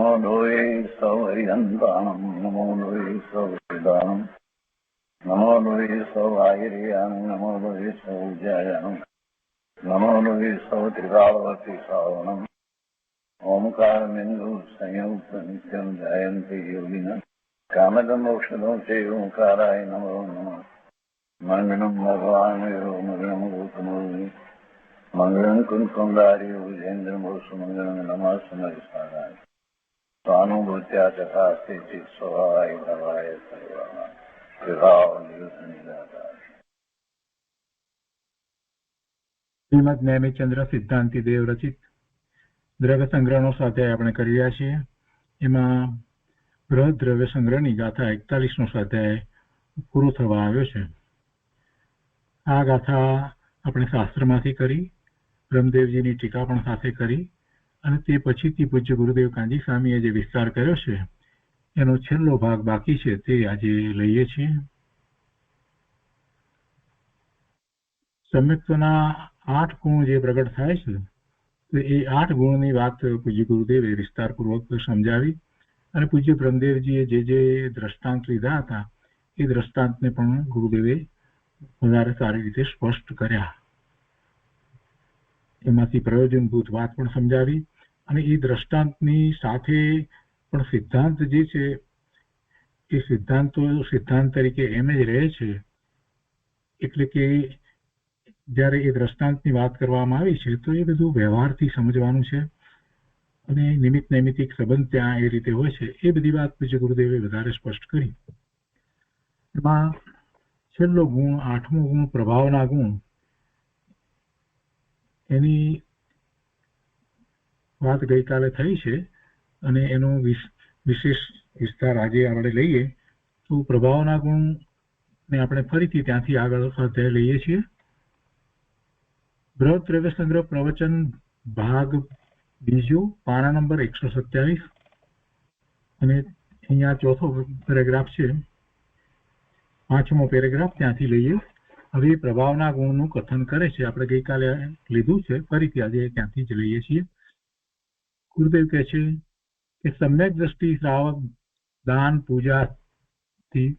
नमो लोये सौहरिहन्ताणं नमो लोये सौहृदानं नमो लोये सौभागिर्यानं नमो लोये सौज्यायानं नमो लोये सौत्रिकालवती सावणम् ओंकारमिन्दु संयुक्त नित्यं जयन्ति योगिनः कामदमोक्षदं चैव ओंकाराय नमो नमः मङ्गलं भगवान् यो मङ्गलं गौतमोनि मङ्गलं कुन्कुन्दार्यो विजेन्द्रमोसुमङ्गलं नमः समयसाराय स्वानुभूत्या तथास्ति चित् स्वभावाय भवाय सर्वाः विभाव निदाताय। શ્રીમદ નેમિચંદ્ર સિદ્ધાંતિ દેવ રચિત દ્રવ્ય સંગ્રહનો સ્વાધ્યાય આપણે કરી રહ્યા છીએ. એમાં બૃહદ દ્રવ્ય સંગ્રહની ગાથા 41નો સ્વાધ્યાય પૂરો થવા આવ્યો છે. આ ગાથા આપણે શાસ્ત્રમાંથી કરી, બ્રહ્મદેવજીની ટીકા પણ સાથે કરી અને તે પછીથી પૂજ્ય ગુરુદેવ કાંજી સ્વામીએ જે વિસ્તાર કર્યો છે એનો છેલ્લો ભાગ બાકી છે તે આજે લઈએ છીએ. સમ્યક્ત્વના 8 ગુણ જે પ્રગટ થાય છે તો એ 8 ગુણની વાત પૂજ્ય ગુરુદેવે વિસ્તારપૂર્વક સમજાવી અને પૂજ્ય બ્રહ્મદેવજીએ જે દ્રષ્ટાંત લીધા હતા એ દ્રષ્ટાંતને પણ ગુરુદેવે વધારે સારી રીતે સ્પષ્ટ કર્યા. એમાંથી પ્રયોજનભૂત વાત પણ સમજાવી અને એ દ્રષ્ટાંતની સાથે પણ સિદ્ધાંત જે છે એ સિદ્ધાંતો સિદ્ધાંત તરીકે એમ જ રહે છે. એટલે કે જ્યારે એ દ્રષ્ટાંતની વાત કરવામાં આવી છે તો એ બધું વ્યવહારથી સમજવાનું છે અને નિમિત્ત નૈમિતિક સંબંધ ત્યાં એ રીતે હોય છે. એ બધી વાત પૂજ્ય ગુરુદેવે વધારે સ્પષ્ટ કરી. એમાં છેલ્લો ગુણ 8મો ગુણ પ્રભાવના ગુણ, એની વાત ગઈકાલે થઈ છે અને એનો વિશેષ વિસ્તાર આજે આપણે લઈએ. તો પ્રભાવના ગુણને આપણે ફરીથી ત્યાંથી આગળ સ્વાધ્યાય લઈએ છીએ. બૃહદ દ્રવ્ય સંગ્રહ પ્રવચન ભાગ બીજો, પાના નંબર 127 અને અહીંયા ચોથો પેરેગ્રાફ છે, 5મો પેરેગ્રાફ ત્યાંથી લઈએ. હવે પ્રભાવના ગુણનું કથન કરે છે. આપણે ગઈકાલે લીધું છે, ફરીથી આજે ત્યાંથી જ લઈએ છીએ. ગુરુદેવ કહે છે કે સમ્યક દ્રષ્ટિ શ્રાવક દાન પૂજાથી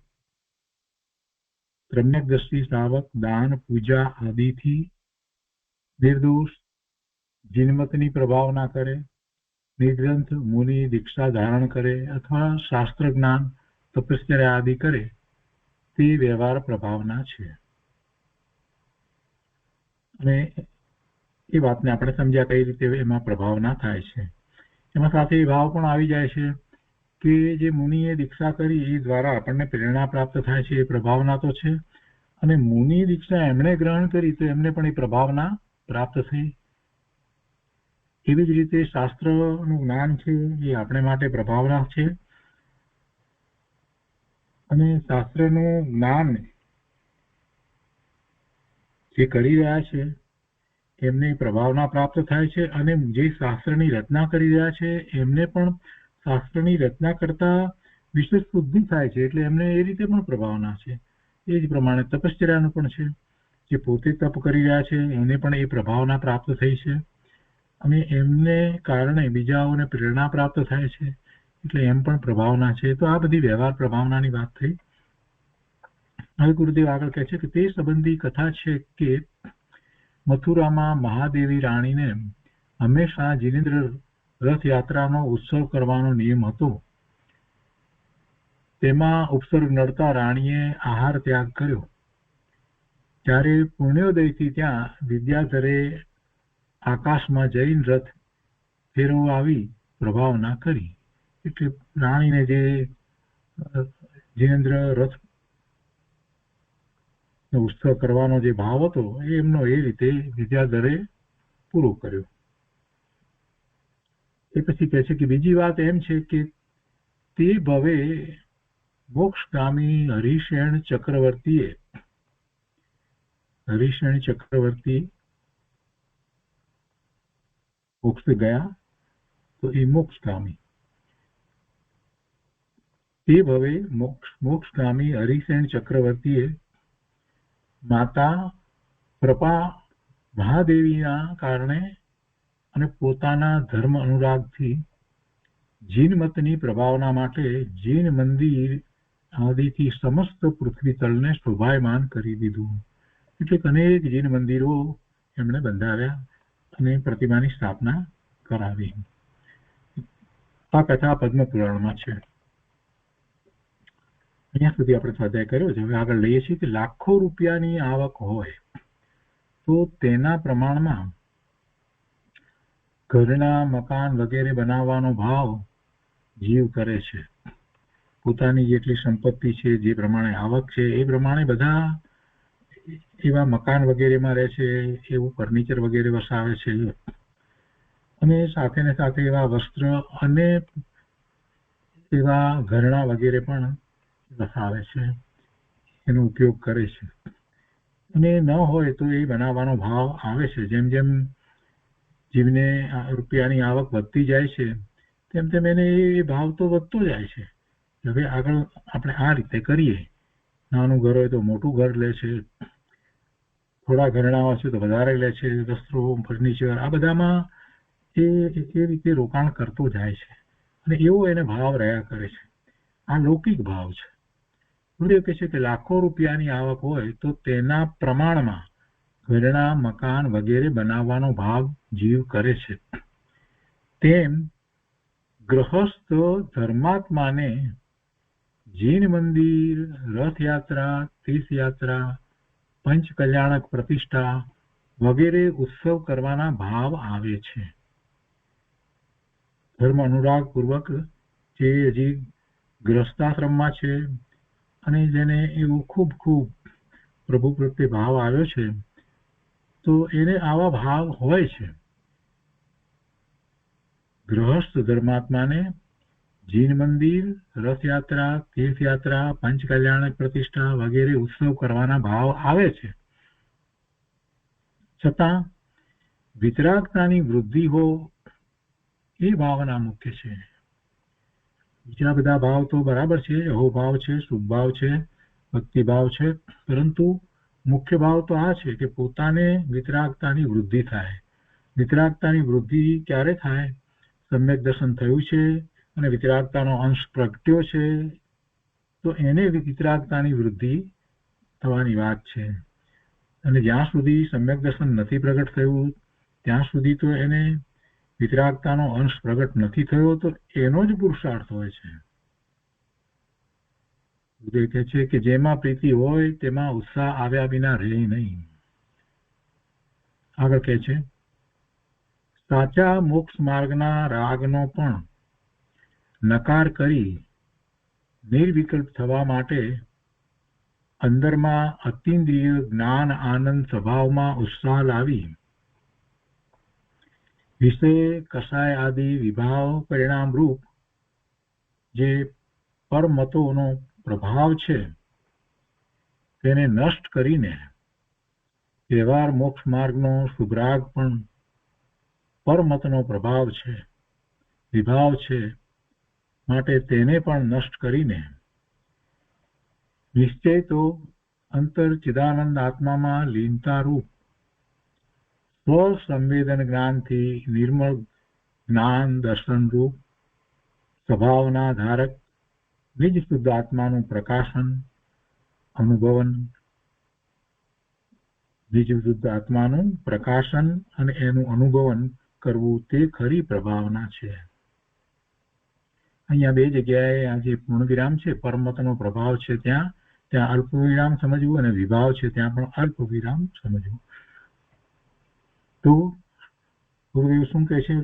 સમ્યક દ્રષ્ટિ શ્રાવક દાન પૂજા આદિથી નિર્દોષ જીનમતની પ્રભાવના કરે, નિગ્રંથ મુનિ દીક્ષા ધારણ કરે અથવા શાસ્ત્ર જ્ઞાન તપશ્ચર્યા આદિ કરે તે વ્યવહાર પ્રભાવના છે. અને એ વાતને આપણે સમજ્યા કઈ રીતે એમાં પ્રભાવના થાય છે. એમાં સાથે એ ભાવ પણ આવી જાય છે કે જે મુનિએ દીક્ષા કરી એ દ્વારા આપણને પ્રેરણા પ્રાપ્ત થાય છે, એ પ્રભાવના તો છે. અને મુનિ દીક્ષા એમણે ગ્રહણ કરી તો એમને પણ એ પ્રભાવના પ્રાપ્ત થઈ. એવી જ રીતે શાસ્ત્રનું જ્ઞાન છે એ આપણે માટે પ્રભાવના છે. અને શાસ્ત્રનું જ્ઞાન જે કરી રહ્યા છે એમને પ્રભાવના પ્રાપ્ત થાય છે. અને જે શાસ્ત્રની રચના કરી રહ્યા છે એમને પણ શાસ્ત્રની રચના કરતા વિશેષ બુદ્ધિ થાય છે, એટલે એમને એ રીતે પણ પ્રભાવના છે. એ જ પ્રમાણે તપશ્ચર્યાનું પણ છે. જે પોતે તપ કરી રહ્યા છે એમને પણ એ પ્રભાવના પ્રાપ્ત થઈ છે અને એમને કારણે બીજાઓને પ્રેરણા પ્રાપ્ત થાય છે, એટલે એમ પણ પ્રભાવના છે. તો આ બધી વ્યવહાર પ્રભાવનાની વાત થઈ. હવે ગુરુદેવ આગળ કહે છે કે તે સંબંધી કથા છે કે મથુરામાં મહાદેવી રાણીને હંમેશા જીનેન્દ્ર રથયાત્રાનો ઉત્સવ કરવાનો નિયમ હતો. તેમાં ઉપસર્ગ નડતા રાણીએ આહાર ત્યાગ કર્યો. ત્યારે પુણ્યોદયથી ત્યાં વિદ્યાધરે આકાશમાં જૈન રથ ફેરવવા આવી પ્રભાવના કરી. એટલે રાણીને જે જીનેન્દ્ર રથ ઉત્સવ કરવાનો જે ભાવ હતો એમનો એ રીતે વિદ્યાધરે પૂરો કર્યો. એ પછી કહે છે કે બીજી વાત એમ છે કે તે ભવે મોક્ષગામી હરિશેણ ચક્રવર્તી મોક્ષ ગયા તો એ મોક્ષગામી. તે ભવે મોક્ષગામી હરિશેણ ચક્રવર્તીએ માતા પ્રપા મહાદેવીના કારણે અને પોતાના ધર્મ અનુરાગથી જીનમતની પ્રભાવના માટે જીન મંદિર આદિથી સમસ્ત પૃથ્વી તલને શોભાયમાન કરી દીધું. એટલે અનેક જીન મંદિરો એમણે બંધાવ્યા અને પ્રતિમાની સ્થાપના કરાવી. આ કથા પદ્મ પુરાણમાં છે. અહીંયા સુધી આપણે સ્વાધ્યાય કર્યો છે. હવે આગળ લઈએ છીએ કે લાખો રૂપિયાની આવક હોય તો તેના પ્રમાણમાં ઘરના મકાન વગેરે બનાવવાનો ભાવ જીવ કરે છે. પોતાની જેટલી સંપત્તિ છે, જે પ્રમાણે આવક છે, એ પ્રમાણે બધા એવા મકાન વગેરેમાં રહે છે, એવું ફર્નિચર વગેરે વસાવે છે અને સાથે ને સાથે એવા વસ્ત્ર અને એવા ઘરણા વગેરે પણ વસાવે છે, એનો ઉપયોગ કરે છે. અને ન હોય તો એ બનાવવાનો ભાવ આવે છે. જેમ જેમ જીવને રૂપિયાની આવક વધતી જાય છે તેમ તેમ એને એ ભાવ તો વધતો જાય છે. હવે આગળ આપણે આ રીતે કરીએ. નાનું ઘર હોય તો મોટું ઘર લે છે, થોડા ઘરણાઓ છે તો વધારે લે છે, વસ્ત્રો ફર્નિચર આ બધામાં એ રીતે રોકાણ કરતો જાય છે અને એવો એને ભાવ રહ્યા કરે છે. આ લૌકિક ભાવ છે. ગુરુદેવ કહે છે કે લાખો રૂપિયાની આવક હોય તો તેના પ્રમાણમાં ઘરણા મકાન વગેરે બનાવવાનો ભાવ જીવ કરે છે. તેમ ગ્રહસ્થ ધર્માત્માને જીન મંદિર, રથયાત્રા, તીર્થયાત્રા, પંચ કલ્યાણક પ્રતિષ્ઠા વગેરે ઉત્સવ કરવાના ભાવ આવે છે. ધર્મ અનુરાગ પૂર્વક જે હજી ગ્રસ્તાશ્રમમાં છે અને જેને એવું ખૂબ ખૂબ પ્રભુ પ્રત્યે ભાવ આવ્યો છે તો એને આવા ભાવ હોય છે. ગૃહસ્થ ધર્માત્માને જીન મંદિર, રથયાત્રા, તીર્થયાત્રા, પંચ કલ્યાણક પ્રતિષ્ઠા વગેરે ઉત્સવ કરવાના ભાવ આવે છે. છતાં વિતરાગતાની વૃદ્ધિ હો એ ભાવના મુખ્ય છે. બીજા બધા ભાવ તો બરાબર છે, અહોભાવ છે, શુભભાવ છે, ભક્તિભાવ છે, પરંતુ મુખ્ય ભાવ તો આ છે કે પોતાને વિતરાગતાની વૃદ્ધિ થાય. વિતરાગતાની વૃદ્ધિ ક્યારે થાય? સમ્યક દર્શન થયું છે અને વિતરાગતાનો અંશ પ્રગટ્યો છે તો એને વિતરાગતાની વૃદ્ધિ થવાની વાત છે. અને જ્યાં સુધી સમ્યક દર્શન નથી પ્રગટ થયું ત્યાં સુધી તો એને વિતરાગતાનો અંશ પ્રગટ નથી થયો તો એનો જ પુરુષાર્થ હોય છે. ગુરુદેવ કહે છે કે જેમાં પ્રીતિ હોય તેમાં ઉત્સાહ આવ્યા વિના રહે નહીં. આગળ કહે છે સાચા મોક્ષ માર્ગના રાગનો પણ નકાર કરી નિર્વિકલ્પ થવા માટે અંદરમાં અતિન્દ્રિય જ્ઞાન આનંદ સ્વભાવમાં ઉત્સાહ લાવી વિષય કષાય આદિ વિભાવ પરિણામ રૂપ જે પરમતોનો પ્રભાવ છે તેને નષ્ટ કરીને વ્યવહાર મોક્ષ માર્ગનો શુભરાગ પણ પરમતનો પ્રભાવ છે, વિભાવ છે, માટે તેને પણ નષ્ટ કરીને નિશ્ચય તો અંતર ચિદાનંદ આત્મામાં લીનતા રૂપ સ્વસંવેદન જ્ઞાનથી નિર્મળ જ્ઞાન દર્શન રૂપ સ્વભાવના ધારક નિજ શુદ્ધ આત્માનું પ્રકાશન અનુભવન, નિજ શુદ્ધ આત્માનું પ્રકાશન અને એનું અનુભવન કરવું તે ખરી પ્રભાવના છે. અહીંયા બે જગ્યાએ આ જે પૂર્ણ વિરામ છે પરમતનો પ્રભાવ છે ત્યાં અલ્પ વિરામ સમજવું અને વિભાવ છે ત્યાં પણ અલ્પ વિરામ સમજવું. તો ગુરુદેવ શું કહે છે?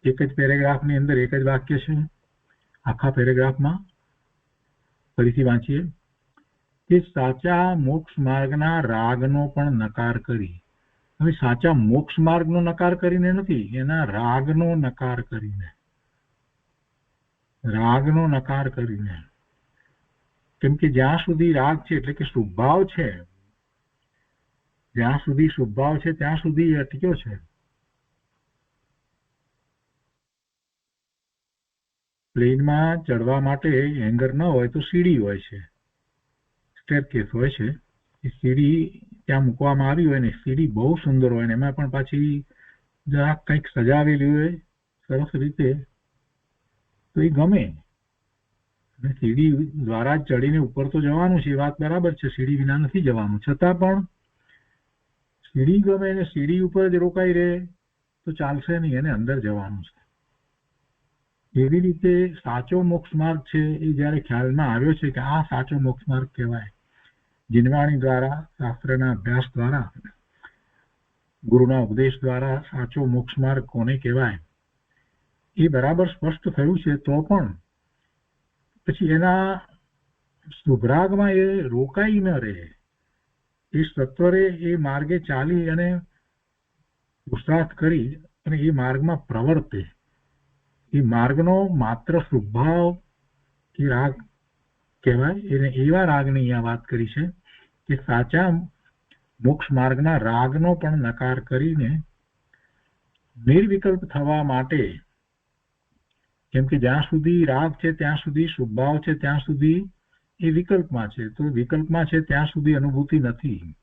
એક જ પેરેગ્રાફની અંદર એક જ વાક્ય છે. આખા પેરેગ્રાફમાં ફરીથી વાંચીએ કે સાચા મોક્ષ માર્ગના રાગનો પણ નકાર કરી. હવે સાચા મોક્ષ માર્ગનો નકાર કરીને નથી, એના રાગનો નકાર કરીને, રાગનો નકાર કરીને. કેમ કે જ્યાં સુધી રાગ છે એટલે કે શુભભાવ છે, જ્યાં સુધી શુભભાવ છે ત્યાં સુધી અટક્યો છે. પ્લેનમાં ચડવા માટે હેંગર ન હોય તો સીડી હોય છે, સ્ટેરકેસ હોય છે. એ સીડી ત્યાં મૂકવામાં આવી હોય ને સીડી બહુ સુંદર હોય ને એમાં પણ પાછી જરાક કંઈક સજાવેલી હોય સરસ રીતે તો એ ગમે. અને સીડી દ્વારા ચડીને ઉપર તો જવાનું છે, એ વાત બરાબર છે, સીડી વિના નથી જવાનું, છતાં પણ સીડી ગમે ને સીડી ઉપર જ રોકાઈ રહે તો ચાલશે નહીં, એને અંદર જવાનું છે. એવી રીતે સાચો મોક્ષ માર્ગ છે એ જયારે ખ્યાલમાં આવ્યો છે કે આ સાચો મોક્ષ માર્ગ કહેવાય, જીનવાણી દ્વારા, શાસ્ત્રના અભ્યાસ દ્વારા, ગુરુના ઉપદેશ દ્વારા સાચો મોક્ષ માર્ગ કોને કહેવાય એ બરાબર સ્પષ્ટ થયું છે, તો પણ પછી એના સુભરાગમાં એ રોકાઈ ન રહે, એ સત્વરે એ માર્ગે ચાલી અને પુરુષાર્થ કરી અને એ માર્ગમાં પ્રવર્તે. એ માર્ગનો માત્ર સ્વભાવ એ રાગ કહેવાય. એને એવા રાગની અહીંયા વાત કરી છે કે સાચા મોક્ષ માર્ગના રાગનો પણ નકાર કરીને નિર્વિકલ્પ થવા માટે, કેમ કે જ્યાં સુધી રાગ છે ત્યાં સુધી સ્વભાવ છે, ત્યાં સુધી એ વિકલ્પમાં છે, તો વિકલ્પમાં છે ત્યાં સુધી અનુભૂતિ નથી.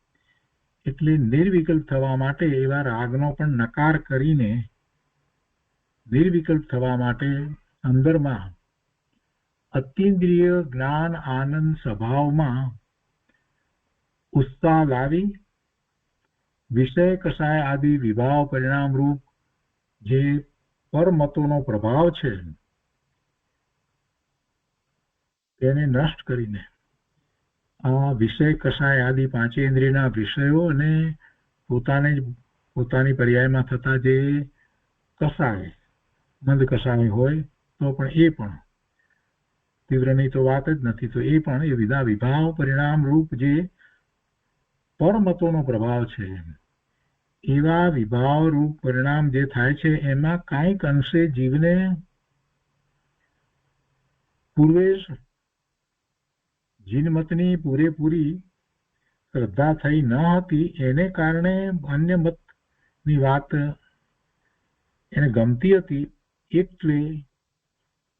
એટલે નિર્વિકલ્પ થવા માટે એવા રાગનો પણ નકાર કરીને નિર્વિકલ્પ થવા માટે અંદરમાં અતિન્દ્રિય જ્ઞાન આનંદ સ્વભાવમાં ઉત્સાહ લાવી વિષય કષાય આદિ વિભાવ પરિણામ રૂપ જે પરમતોનો પ્રભાવ છે તેને નષ્ટ કરીને આ વિષય કષાય આદિ પાંચેન્દ્રિયના વિષયો અને પોતાની પર્યાયમાં થતા જે કષાય, મંદ કષાય હોય તો પણ એ પણ તીવ્રની તો વાત જ નથી, તો એ પણ એ વિધા વિભાવ પરિણામ રૂપ જે પરમતોનો પ્રભાવ છે, એવા વિભાવ રૂપ પરિણામ જે થાય છે એમાં કાંઈક અંશે જીવને પૂર્વે જીનમતની પૂરેપૂરી શ્રદ્ધા થઈ ન હતી, એને કારણે અન્ય મતની વાત એને ગમતી હતી, એટલે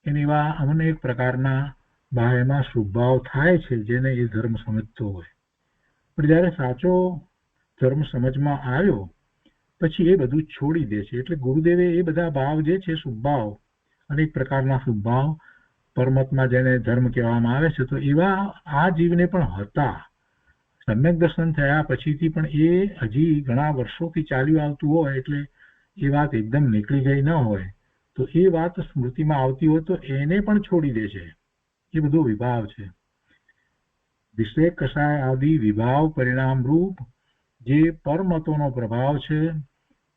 એવા અનેક પ્રકારના બાહ્યમાં શુભભાવ થાય છે જેને એ ધર્મ સમજતો હોય. પણ જયારે સાચો ધર્મ સમજમાં આવ્યો પછી એ બધું છોડી દે છે. એટલે ગુરુદેવે એ બધા ભાવ જે છે શુભભાવ, અનેક પ્રકારના શુભભાવ પરમતમાં જેને ધર્મ કહેવામાં આવે છે, તો એવા આ જીવને પણ હતા. સમ્યક દર્શન થયા પછીથી પણ એ હજી ઘણા વર્ષોથી ચાલ્યું આવતું હોય, એટલે એ વાત એકદમ નીકળી ગઈ ન હોય, તો એ વાત સ્મૃતિમાં આવતી હોય તો એને પણ છોડી દે છે. એ બધો વિભાવ છે. વિષય કષાય આદિ વિભાવ પરિણામ રૂપ જે પરમતોનો પ્રભાવ છે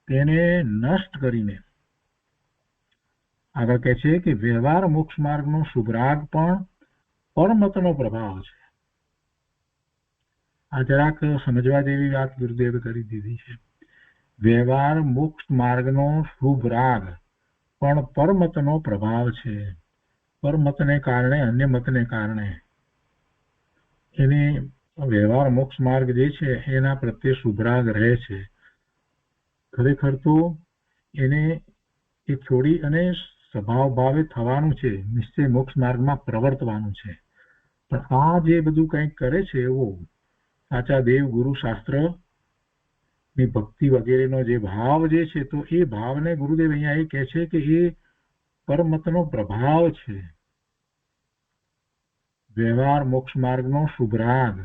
તેને નષ્ટ કરીને આગળ કહે છે કે વ્યવહાર મોક્ષ માર્ગનો શુભરાગ પણ પરમતનો પ્રભાવ છે. આ જરાક સમજવા જેવી વાત ગુરુદેવે કરી દીધી છે. વ્યવહાર મોક્ષ માર્ગનો શુભ રાગ પણ પરમતનો પ્રભાવ છે. પરમતને કારણે, અન્ય મતને કારણે એને વ્યવહાર મોક્ષ માર્ગ જે છે એના પ્રત્યે શુભરાગ રહે છે. ખરેખર તો એને એ છોડી અને સ્વભાવ ભાવે થવાનું છે, નિશ્ચય મોક્ષ માર્ગમાં પ્રવર્તવાનું છે. પણ આ જે બધું કંઈક કરે છે એવો સાચા દેવ ગુરુ શાસ્ત્ર ની ભક્તિ વગેરેનો જે ભાવ જે છે, તો એ ભાવને ગુરુદેવ અહીંયા એ કહે છે કે એ પરમતનો પ્રભાવ છે. વ્યવહાર મોક્ષ માર્ગનો શુભરાગ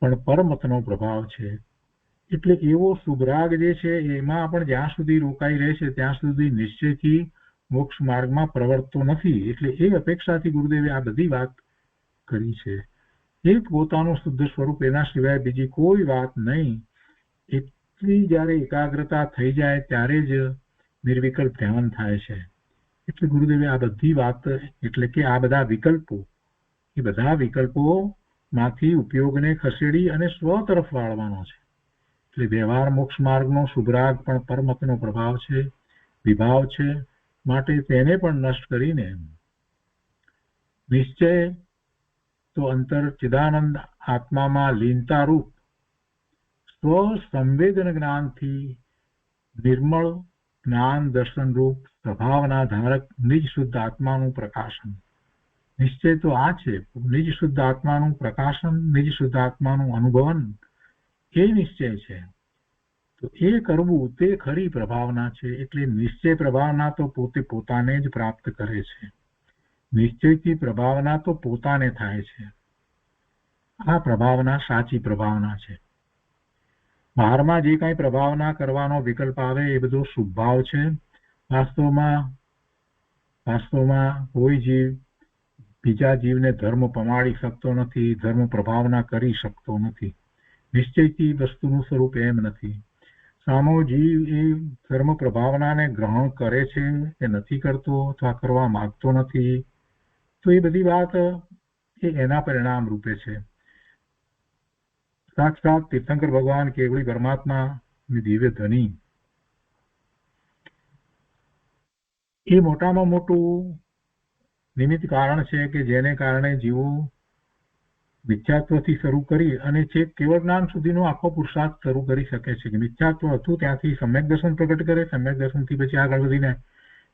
પણ પરમતનો પ્રભાવ છે. એટલે એવો શુભરાગ જે છે એમાં પણ જ્યાં સુધી રોકાઈ રહે છે ત્યાં સુધી નિશ્ચયથી મોક્ષ માર્ગમાં પ્રવર્તતો નથી. એટલે એ અપેક્ષાથી ગુરુદેવે આ બધી વાત કરી છે. એક પોતાનું શુદ્ધ સ્વરૂપ, એના સિવાય બીજી કોઈ વાત નહીં. એટલી જયારે એકાગ્રતા થઈ જાય ત્યારે જ નિર્વિકલ્પ ધ્યાન થાય છે. એટલે ગુરુદેવે આ બધી વાત, એટલે કે આ બધા વિકલ્પો, એ બધા વિકલ્પો માંથી ઉપયોગને ખસેડી અને સ્વ તરફ વાળવાનો છે. એટલે વ્યવહાર મોક્ષ માર્ગનો શુભરાગ પણ પરમતનો પ્રભાવ છે, વિભાવ છે, માટે તેને પણ નષ્ટ કરીને નિશ્ચય તો અંતર ચિદાનંદ આત્મામાં લીનતા રૂપ સ્વ સંવેદન જ્ઞાનથી નિર્મળ જ્ઞાન દર્શન રૂપ સ્વભાવના ધારક નિજ શુદ્ધ આત્માનું પ્રકાશન. નિશ્ચય તો આ છે, નિજ શુદ્ધ આત્માનું પ્રકાશન, નિજ શુદ્ધ આત્માનું અનુભવન, એ નિશ્ચય છે. તો એ કરવું તે ખરી પ્રભાવના છે. એટલે નિશ્ચય પ્રભાવના તો પોતે પોતાને જ પ્રાપ્ત કરે છે. નિશ્ચયથી પ્રભાવના તો પોતાને થાય છે. આ પ્રભાવના સાચી પ્રભાવના છે. બહારમાં જે કાંઈ પ્રભાવના કરવાનો વિકલ્પ આવે એ બધો શુભભાવ છે. વાસ્તવમાં કોઈ જીવ બીજા જીવને ધર્મ પમાડી શકતો નથી, ધર્મ પ્રભાવના કરી શકતો નથી. નિશ્ચયથી વસ્તુનું સ્વરૂપ એમ નથી. સામો જીવ એ ધર્મ પ્રભાવનાને ગ્રહણ કરે છે કે નથી કરતો અથવા કરવા માંગતો નથી, તો એ બધી વાત એ એના પરિણામ રૂપે છે. સાક્ષાત તીર્થંકર ભગવાન કેવળી પરમાત્મા દિવ્ય ધની એ મોટામાં મોટું નિમિત્ત કારણ છે કે જેને કારણે જીવો મિથ્યાત્વથી શરૂ કરી અને છેક કેવળ જ્ઞાન સુધીનો આખો પુરુષાર્થ શરૂ કરી શકે છે. કે મિથ્યાત્વ હતું ત્યાંથી સમ્યક દર્શન પ્રગટ કરે, સમ્યક દર્શનથી પછી આગળ વધીને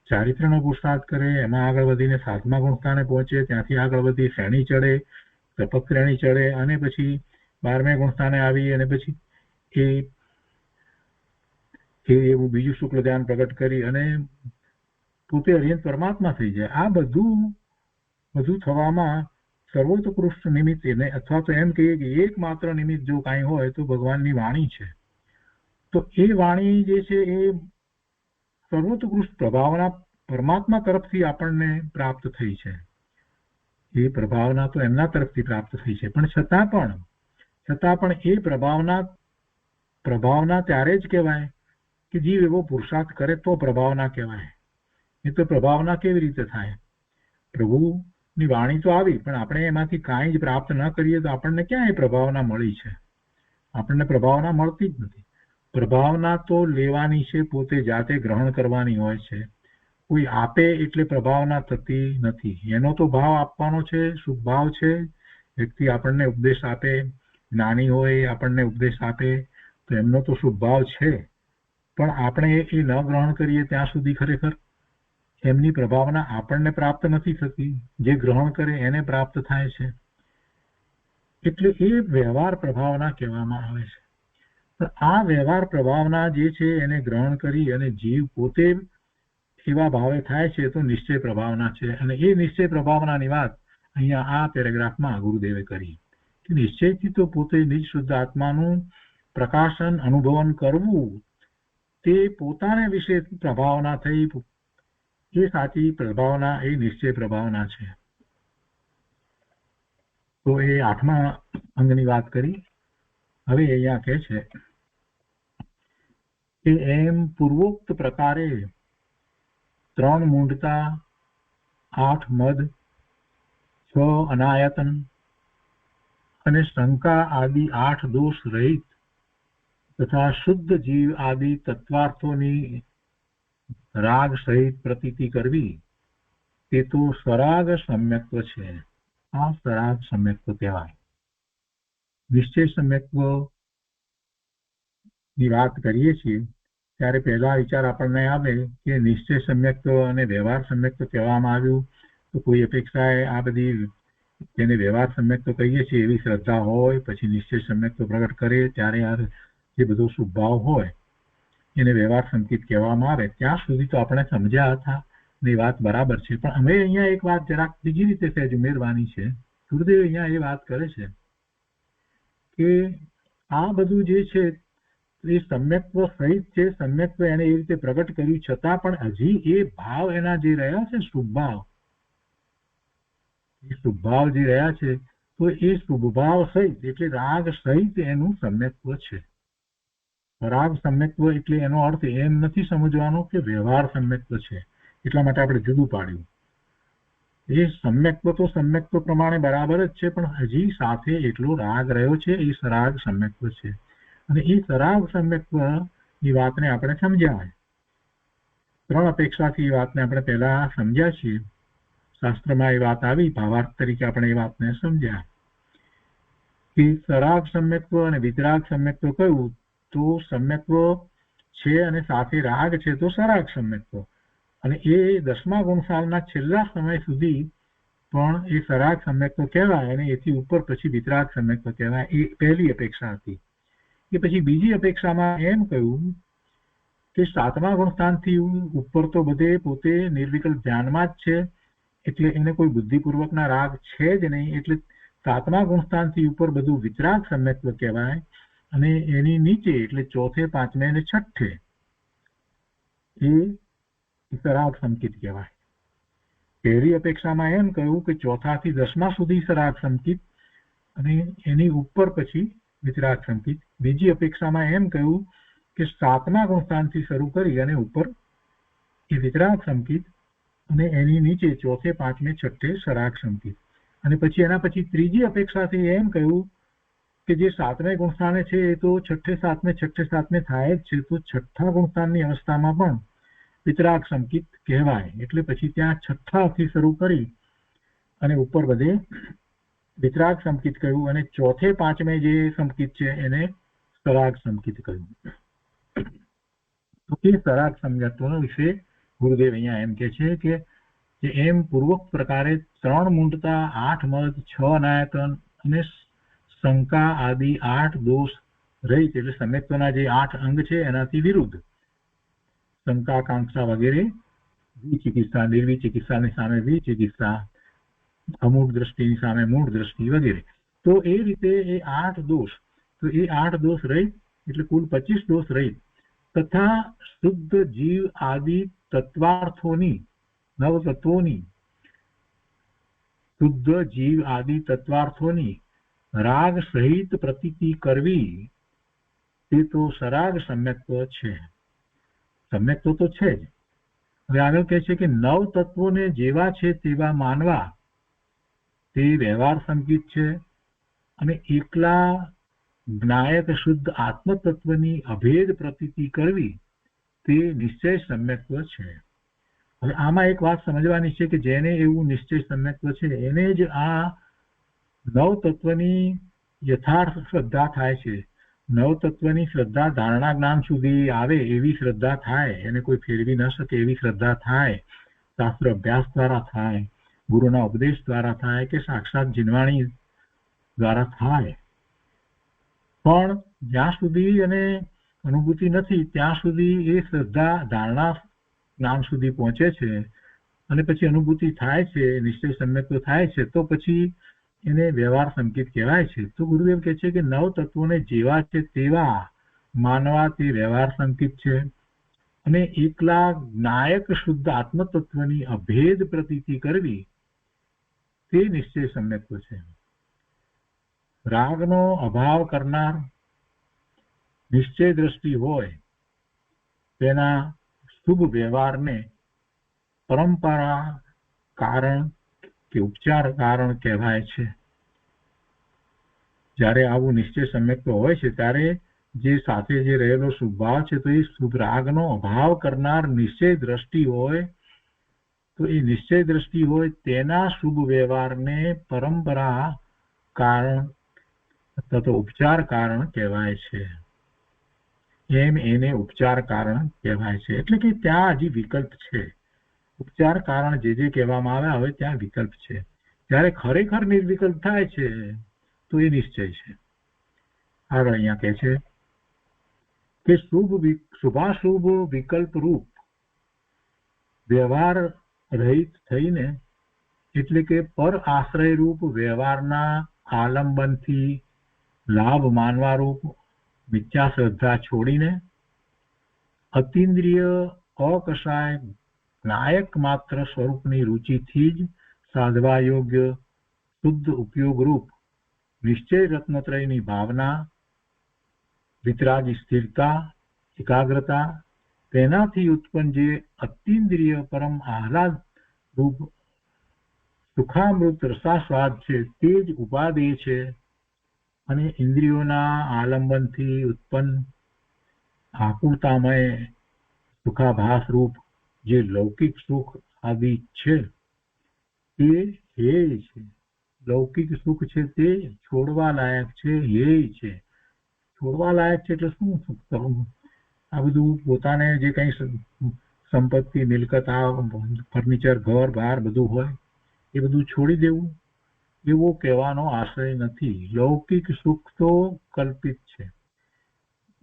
ચારિત્રનો પુરુષાર્થ કરે, એમાં આગળ વધીને 7મા ગુણસ્થાને પહોંચે, ત્યાંથી આગળ વધી શ્રેણી ચડે, તપક શ્રેણી ચડે અને પછી 12મે ગુણસ્થાને આવી અને પછી એવું બીજું શુક્લ ધ્યાન પ્રગટ કરી અને પોતે અર્યંત પરમાત્મા થઈ જાય. આ બધું થવામાં સર્વોત્કૃષ્ટ નિમિત્ત એને, અથવા તો એમ કહીએ કે એકમાત્ર નિમિત્ત જો કાંઈ હોય તો ભગવાનની વાણી છે. તો એ વાણી જે છે એ સર્વોત્કૃષ્ટ પ્રભાવના પરમાત્મા તરફથી આપણને પ્રાપ્ત થઈ છે. એ પ્રભાવના તો એમના તરફથી પ્રાપ્ત થઈ છે, પણ છતાં પણ એ પ્રભાવના ત્યારે જ કહેવાય કે જીવ એવો પુરુષાર્થ કરે તો પ્રભાવના કહેવાય. એ તો પ્રભાવના કેવી રીતે થાય? પ્રભુની વાણી તો આવી, પણ આપણે એમાંથી કાંઈ જ પ્રાપ્ત ન કરીએ તો આપણને ક્યાં એ પ્રભાવના મળી છે? આપણને પ્રભાવના મળતી જ નથી. પ્રભાવના તો લેવાની છે, પોતે જાતે ગ્રહણ કરવાની હોય છે. કોઈ આપે એટલે પ્રભાવના થતી નથી. એનો તો ભાવ આપવાનો છે, શુભ ભાવ છે. વ્યક્તિ આપણને ઉપદેશ આપે, જ્ઞાની હોય આપણને ઉપદેશ આપે તો એમનો તો શુભ ભાવ છે, પણ આપણે એ ન ગ્રહણ કરીએ ત્યાં સુધી ખરેખર એમની પ્રભાવના આપણને પ્રાપ્ત નથી થતી. જે ગ્રહણ કરે એને પ્રાપ્ત થાય છે. એટલે એ વ્યવહાર પ્રભાવના કહેવામાં આવે છે. પણ આ વ્યવહાર પ્રભાવના જે છે એને ગ્રહણ કરી અને જીવ પોતે એવા ભાવે થાય છે તો નિશ્ચય પ્રભાવના છે. અને એ નિશ્ચય પ્રભાવનાની વાત અહીંયા આ પેરેગ્રાફમાં ગુરુદેવે કરી કે નિશ્ચયથી તો પોતે નિજ શુદ્ધ આત્માનું પ્રકાશન અનુભવન કરવું તે પોતાને વિશે પ્રભાવના થઈ, એ સાચી પ્રભાવના એ નિશ્ચય પ્રભાવના છે. તો એ 8મા અંગની વાત કરી. હવે અહીંયા કહે છે કે એમ પૂર્વોક્ત પ્રકારે 3 મૂંઢતા, 8 મદ, 6 અનાયતન અને શંકા આદિ 8 દોષ રહિત તથા શુદ્ધ જીવ આદિ તત્વાર્થોની રાગ સહિત પ્રતીતિ કરવી તે તો સરાગ સમ્યક્ત્વ છે. આ સરાગ સમ્યક્ત્વ કહેવાય. નિશ્ચય સમ્યક્ત્વ ની વાત કરીએ છીએ ત્યારે પહેલા વિચાર આપણને આવે કે નિશ્ચય સમ્યક્ત્વ અને વ્યવહાર સમ્યક્ત્વ કહેવામાં આવ્યું તો કોઈ અપેક્ષાએ આ બધી જેને વ્યવહાર સમ્યક્ત્વ કહીએ છીએ એવી શ્રદ્ધા હોય, પછી નિશ્ચય સમ્યક્ત્વ પ્રગટ કરે ત્યારે જે બધો શુભભાવ હોય એને વ્યવહાર સંકેત કહેવામાં આવે. ત્યાં સુધી તો આપણે સમજ્યા હતા ને વાત બરાબર છે. પણ અમે અહીંયા એક વાત જરાક બીજી રીતે સહેજ ઉમેરવાની છે. ગુરુદેવ અહીંયા એ વાત કરે છે કે આ બધું જે છે એ સમ્યક્ત્વ સહિત છે. સમ્યક્ત્વ એને એ રીતે પ્રગટ કર્યું છતાં પણ હજી એ ભાવ એના જે રહ્યા છે શુભભાવ, એ શુભભાવ જે રહ્યા છે તો એ શુભભાવ સહિત એટલે રાગ સહિત એનું સમ્યક્ત્વ છે. રાગ સમ્યક્ત્વ એટલે એનો અર્થ એમ નથી સમજવાનો કે વ્યવહાર સમ્યક્ત્વ છે, એટલા માટે આપણે જુદું પાડ્યું. એ સમ્યક્ત્વ તો સમ્યક્ત્વ પ્રમાણે બરાબર જ છે, પણ હજી સાથે એટલો રાગ રહ્યો છે, એ સરાગ સમ્યક્ત્વ છે. અને એ સરાગ સમ્યક્ત્વ ની વાતને આપણે સમજ્યા. 3 અપેક્ષાથી એ વાતને આપણે પહેલા સમજ્યા છીએ. શાસ્ત્રમાં એ વાત આવી, ભાવાર્થ તરીકે આપણે એ વાતને સમજ્યા કે સરાગ સમ્યક્ત્વ અને વિતરાગ સમ્યક્ત્વ કયું તો સમ્યક્ત્વ છે અને સાથે રાગ છે તો સરાગ સમ્યક્ત્વ. અને એ 10મા ગુણસાલના છેલ્લા સમય સુધી પણ એ સરાગ સમ્યક્ત્વ કહેવાય અને એથી ઉપર પછી વિતરાગ સમ્યક્ત્વ કહેવાય. એ પહેલી અપેક્ષા હતી. કે પછી બીજી અપેક્ષામાં એમ કહ્યું કે સાતમા ગુણસ્થાનથી ઉપર તો બધે પોતે નિર્વિકલ્પ ધ્યાનમાં જ છે, એટલે એને કોઈ બુદ્ધિપૂર્વકના રાગ છે જ નહીં, એટલે સાતમા ગુણસ્થાનથી ઉપર બધું વિતરાગ સમ્યક્ત્વ કહેવાય, અને એની નીચે એટલે ચોથે, પાંચમે અને છઠ્ઠે એ સરાગ સંકિત કહેવાય. પહેલી અપેક્ષામાં એમ કહ્યું કે ચોથાથી દસમા સુધી સરાગ સંકિત અને એની ઉપર પછી વિતરાગ સંકિત. બીજી અપેક્ષામાં એમ કહ્યું કે સાતમા ગુણસ્થાનથી શરૂ કરી અને ઉપર એ વિતરાગ સંકિત અને એની નીચે ચોથે, પાંચમે, છઠ્ઠે સરાગ સંકિત. અને પછી એના પછી ત્રીજી અપેક્ષાથી એમ કહ્યું કે જે સાતમે ગુણસ્થાને છે એ તો છઠ્ઠે સાતમે થાય જ છે, તો છઠ્ઠા ગુણસ્થાનની અવસ્થામાં પણ વિતરાગ સંકિત કહેવાય. એટલે પછી ત્યાં છઠ્ઠાથી શરૂ કરી અને ઉપર બધે વિતરાગ સંકિત કહ્યું, અને ચોથે, પાંચમે જે સંકિત છે એને સરાગ સંકિત કહ્યું. તો એ સરાગ સંકિતનો વિશે ગુરુદેવ અહીંયા એમ કે છે કે એમ પૂર્વક પ્રકારે 3 મૂંઢતા, 8 મદ, 6 અનાયતન અને શંકા આદિ 8 દોષ રહિત, એટલે સમ્યક્ત્વના જે 8 અંગ છે એનાથી વિરુદ્ધ શંકા, કાંક્ષા વગેરે, વિચિકિત્સા, નિર્વિચિકિત્સાની સામે વિચિકિત્સા, અમૂઢ દ્રષ્ટિની સામે મૂઢ દ્રષ્ટિ વગેરે. તો એ રીતે એ 8 દોષ, તો એ 8 દોષ રહિત એટલે કુલ 25 દોષ રહિત તથા શુદ્ધ જીવ આદિ તત્વાર્થોની, નવ તત્વોની, શુદ્ધ જીવ આદિ તત્વાર્થોની રાગ સહિત પ્રતીતિ કરવી, તે તો સરાગ સમ્યક્ત્વ છે. સમ્યક્ત્વ તો છે જ. હવે આગળ કહે છે કે 9 તત્વોને જેવા છે તેવા માનવા, તે વ્યવહાર સંકિત છે, અને એકલા જ્ઞાયક શુદ્ધ આત્મતત્વની અભેદ પ્રતીતિ કરવી, તે નિશ્ચય સમ્યક્ત્વ છે. હવે આમાં એક વાત સમજવાની છે કે જેને એવું નિશ્ચય સમ્યક્ત્વ છે એને જ આ 9 તત્વની યથાર્થ શ્રદ્ધા થાય છે. 9 તત્વની શ્રદ્ધા ધારણા જ્ઞાન સુધી આવે એવી શ્રદ્ધા થાય, એને કોઈ ફેરવી ન શકે એવી શ્રદ્ધા થાય, શાસ્ત્ર અભ્યાસ દ્વારા થાય, ગુરુના ઉપદેશ દ્વારા થાય કે સાક્ષાત જીનવાણી દ્વારા થાય. પણ જ્યાં સુધી એને અનુભૂતિ નથી ત્યાં સુધી એ શ્રદ્ધા ધારણા જ્ઞાન સુધી પહોંચે છે, અને પછી અનુભૂતિ થાય છે, નિશ્ચય સમ્યક્ત્વ થાય છે, તો પછી એને વ્યવહાર સંકિત કહેવાય છે. તો ગુરુદેવ કહે છે કે 9 તત્વોને જેવા છે તેવા માનવા, તે વ્યવહાર સંકિત છે, અને એકલા જ્ઞાયક શુદ્ધ આત્મતત્વની અભેદ પ્રતીતિ કરવી, તે નિશ્ચય સમ્યક્ત્વ છે. રાગનો અભાવ કરનાર નિશ્ચય દ્રષ્ટિ હોય તેના શુભ વ્યવહારને પરંપરા કારણ કે ઉપચાર કારણ કહેવાય છે. જ્યારે આવું નિશ્ચય સમ્યક્ત્વ હોય છે ત્યારે જે સાથે જે રહેલો શુભ ભાવ છે, તો એ શુભ રાગનો અભાવ કરનાર નિશ્ચય દ્રષ્ટિ હોય, તો એ નિશ્ચય દ્રષ્ટિ હોય તેના શુભ વ્યવહારને પરંપરા કારણ અથવા તો ઉપચાર કારણ કહેવાય છે. એમ એને ઉપચાર કારણ કહેવાય છે. એટલે કે ત્યાં હજી વિકલ્પ છે. ઉપચાર કારણ જે કહેવામાં આવ્યા હોય ત્યાં વિકલ્પ છે. જ્યારે ખરેખર નિર્વિકલ્પ થાય છે તો એ નિશ્ચય છે. આગળ અહીંયા કહે છે કે શુભાશુભ વિકલ્પ રૂપ વ્યવહાર રહિત થઈને, એટલે કે પર આશ્રય રૂપ વ્યવહારના આલંબનથી લાભ માનવા રૂપ મિથ્યા શ્રદ્ધા છોડીને અતિન્દ્રિય અકષાય નાયક માત્ર સ્વરૂપની રુચિથી જ સાધવા યોગ્ય શુદ્ધ ઉપયોગ રૂપ નિશ્ચય રત્નત્રયની ભાવના, વિતરાગી સ્થિરતા, એકાગ્રતા, તેનાથી ઉત્પન્ન જે અતિન્દ્રિય પરમ આહલાદ રૂપ સુખામૃત રસાસ્વાદ છે તે જ ઉપાદેય છે, અને ઇન્દ્રિયોના આલંબનથી ઉત્પન્ન આકુરતામય સુખાભાસ રૂપ જે લૌકિક સુખ આદિ છે તે હેય છે. લૌકિક સુખ છે તે છોડવા લાયક છે, હેય છે. છોડવા લાયક છે એટલે શું સુખ કરવું? આ બધું પોતાને જે કઈ સંપત્તિ, મિલકત, ફર્નિચર, ઘર બહાર બધું હોય એ બધું છોડી દેવું, એવો કહેવાનો આશય નથી. લૌકિક સુખ તો કલ્પિત છે.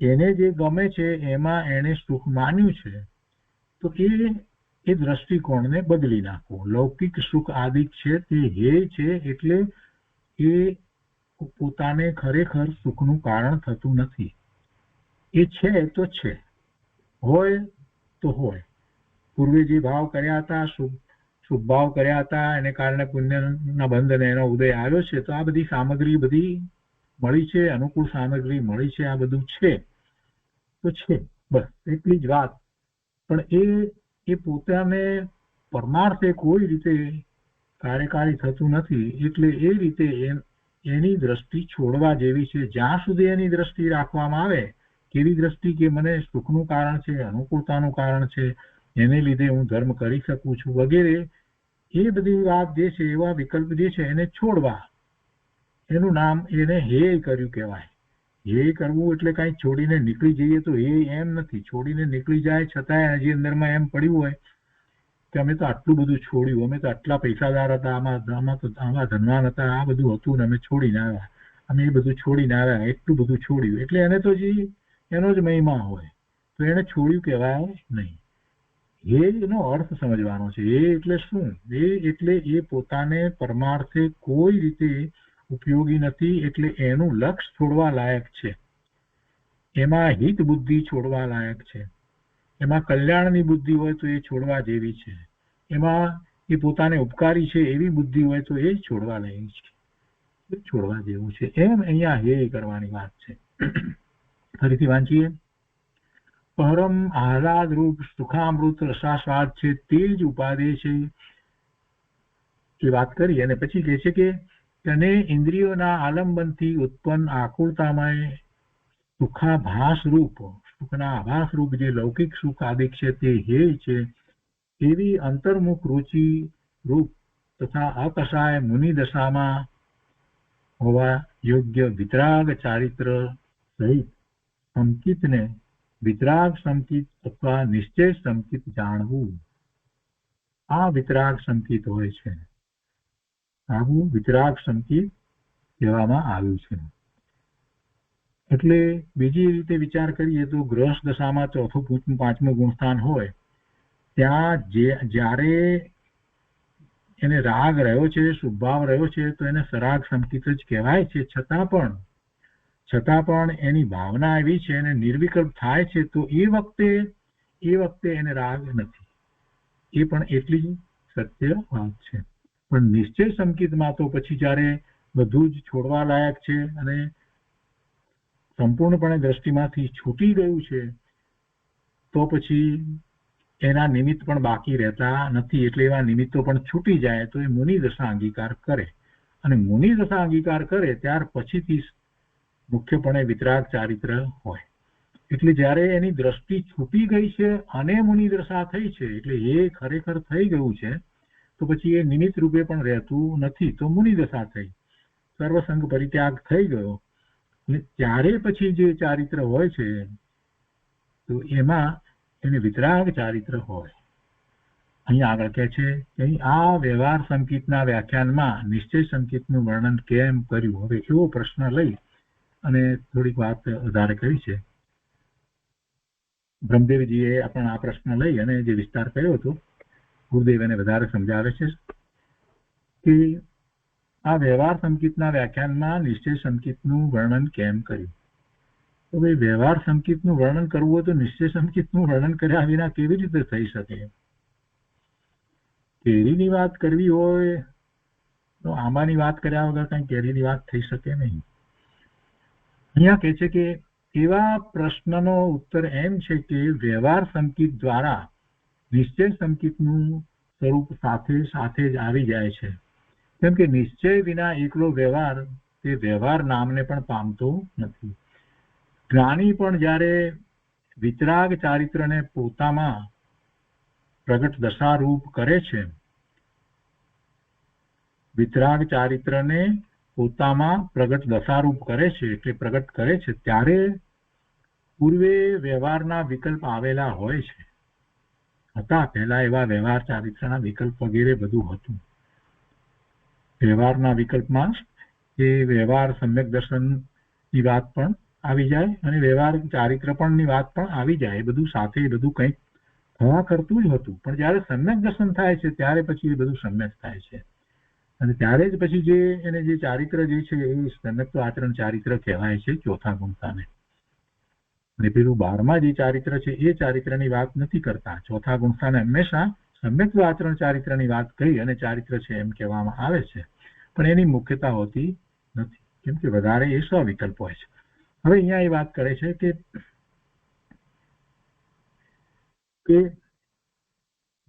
એને જે ગમે છે એમાં એને સુખ માન્યું છે, તો એ દ્રષ્ટિકોણને બદલી નાખો. લૌકિક સુખ આદિક છે તે હે છે, એટલે એ પોતાને ખરેખર સુખનું કારણ થતું નથી. એ છે તો છે, હોય તો હોય. પૂર્વે જે ભાવ કર્યા હતા, શુભ ભાવ કર્યા હતા, એને કારણે પુણ્યના બંધને એનો ઉદય આવ્યો છે, તો આ બધી સામગ્રી બધી મળી છે, અનુકૂળ સામગ્રી મળી છે, આ બધું છે તો છે, બસ એટલી જ વાત. પણ એ પોતાને પરમાર્થે કોઈ રીતે કાર્યકારી થતું નથી, એટલે એ રીતે એની દ્રષ્ટિ છોડવા જેવી છે. જ્યાં સુધી એની દ્રષ્ટિ રાખવામાં આવે, કેવી દ્રષ્ટિ કે મને સુખનું કારણ છે, અનુકૂળતાનું કારણ છે, એને લીધે હું ધર્મ કરી શકું છું વગેરે, એ બધી વાત જે છે, એવા વિકલ્પ જે છે એને છોડવા. એનું નામ એને હેય કર્યું કહેવાય. હેય કરવું એટલે કઈ છોડીને નીકળી જઈએ તો એ એમ નથી. છોડીને નીકળી જાય છતાંય હજી અંદરમાં એમ પડ્યું હોય કે અમે તો આટલું બધું છોડ્યું, અમે તો આટલા પૈસાદાર હતા, આમાં ધનવાન હતા, આ બધું હતું ને અમે છોડીને આવ્યા, અમે એ બધું છોડીને આવ્યા, એટલું બધું છોડ્યું, એટલે એને તો જે એનો જ મહિમા હોય, તો એને છોડ્યું કહેવાય નહીં. એનો અર્થ સમજવાનો છે. એ એટલે શું? એ એટલે એ પોતાને પરમાર્થે કોઈ રીતે ઉપયોગી નથી, એટલે એનું લક્ષ્ય છોડવા લાયક છે. એમાં હિત બુદ્ધિ છોડવા લાયક છે. એમાં કલ્યાણની બુદ્ધિ હોય તો એ છોડવા જેવી છે. એમાં એ પોતાને ઉપકારી છે એવી બુદ્ધિ હોય તો એ છોડવા લાયક છે, એ છોડવા જેવું છે. એમ અહીંયા હે કરવાની વાત છે. ફરીથી વાંચીએ. પરમ આહલાદ રૂપ સુખામૃત રસાસ્વાદ છે, તે જ ઉપાદેય છે, એ વાત કરી. અને પછી કહે છે કે તેને ઇન્દ્રિયોના આલંબનથી ઉત્પન્ન આકુળતામય સુખાભાસ રૂપ, સુખના આભાસ રૂપ જે લૌકિક સુખ આદિક છે તે હે છે, એવી અંતર્મુખ રુચિ રૂપ તથા અકસાય મુનિ દશામાં હોવા યોગ્ય વિતરાગ ચારિત્ર સહિત સંકિતને વિતરાગ સંકિત અથવા નિશ્ચય સંકિત જાણવું. આ વિતરાગ સંકિત હોય છે. આવું વિતરાગ સંકિત કહેવામાં આવ્યું છે. એટલે બીજી રીતે વિચાર કરીએ તો ગ્રહસ્થ દશામાં ચોથું પાંચમું ગુણસ્થાન હોય ત્યાં જ્યારે એને રાગ રહ્યો છે, શુભભાવ રહ્યો છે, તો એને સરાગ સંકિત જ કહેવાય છે. છતાં પણ એની ભાવના એવી છે અને નિર્વિકલ્પ થાય છે, તો એ વખતે એને રાગ નથી. એ પણ એટલી જ સત્ય વાત છે. પણ નિશ્ચય સંકિતમાં તો પછી જ્યારે બધું જ છોડવા લાયક છે અને સંપૂર્ણપણે દ્રષ્ટિમાંથી છૂટી ગયું છે, તો પછી એના નિમિત્ત પણ બાકી રહેતા નથી. એટલે એવા નિમિત્તો પણ છૂટી જાય તો એ મુનિ દશા અંગીકાર કરે, અને મુનિ દશા અંગીકાર કરે ત્યાર પછીથી મુખ્યપણે વિતરાગ ચારિત્ર હોય. એટલે જ્યારે એની દ્રષ્ટિ છૂટી ગઈ છે અને મુનિ દશા થઈ છે, એટલે એ ખરેખર થઈ ગયું છે, તો પછી એ નિમિત્ત રૂપે પણ રહેતું નથી, તો મુનિ દશા થઈ, સર્વસંગ પરિત્યાગ થઈ ગયો. ત્યારે પછી જે ચારિત્ર હોય છે તો એમાં એને વિતરાગ ચારિત્ર હોય. અહીંયા આગળ કહે છે કે આ વ્યવહાર સંકિતના વ્યાખ્યાનમાં નિશ્ચય સંકિતનું વર્ણન કેમ કર્યું. હવે એવો પ્રશ્ન લઈ અને થોડીક વાત વધારે કરી છે. બ્રહ્મદેવજીએ આપણા આ પ્રશ્ન લઈ અને જે વિસ્તાર કર્યો હતો, ગુરુદેવ એને વધારે સમજાવે છે કે આ વ્યવહાર સંકિતના વ્યાખ્યાનમાં નિશ્ચય સંકિતનું વર્ણન કેમ કર્યું. તો ભાઈ વ્યવહાર સંકિતનું વર્ણન કરવું હોય તો નિશ્ચય સંકિતનું વર્ણન કર્યા વિના કેવી રીતે થઈ શકે? કેરીની વાત કરવી હોય તો આંબાની વાત કર્યા વગર કઈ કેરીની વાત થઈ શકે નહીં. અહીંયા કહે છે કે એવા પ્રશ્નનો ઉત્તર એમ છે કે વ્યવહાર સંકિત દ્વારા નિશ્ચય સંકિતનું સ્વરૂપ સાથે સાથે જ આવી જાય છે. કેમ કે નિશ્ચય વિના એકલો વ્યવહાર તે વ્યવહાર નામને પણ પામતો નથી. જ્ઞાની પણ જ્યારે વિતરાગ ચારિત્રને પોતામાં પ્રગટ દશારૂપ કરે છે, વિતરાગ ચારિત્રને પોતામાં પ્રગટ દશારૂપ કરે છે, એટલે પ્રગટ કરે છે, ત્યારે પૂર્વે વ્યવહારના વિકલ્પ આવેલા હોય છે. હતા પહેલા એવા વ્યવહાર ચારિત્રના વિકલ્પ વગેરે બધું હતું. વ્યવહારના વિકલ્પમાં એ વ્યવહાર સમ્યક દર્શનની વાત પણ આવી જાય અને વ્યવહાર ચારિત્રપણની વાત પણ આવી જાય. એ બધું સાથે એ બધું કંઈક થવા કરતું જ હતું, પણ જયારે સમ્યક દર્શન થાય છે ત્યારે પછી એ બધું સમ્યક થાય છે. અને ત્યારે જ પછી જે એને જે ચારિત્ર જે છે એ સમ્યક આચરણ ચારિત્ર કહેવાય છે, ચોથા ગુણતાને. અને પેલું 12મા જે ચારિત્ર છે એ ચારિત્રની વાત નથી કરતા. ચોથા ગુણતાને હંમેશા સમ્યક આચરણ ચારિત્રની વાત કહી અને ચારિત્ર છે એમ કહેવામાં આવે છે, પણ એની મુખ્યતા હોતી નથી, કેમ કે વધારે એ સ્વવિકલ્પ હોય છે. હવે અહીંયા એ વાત કરે છે કે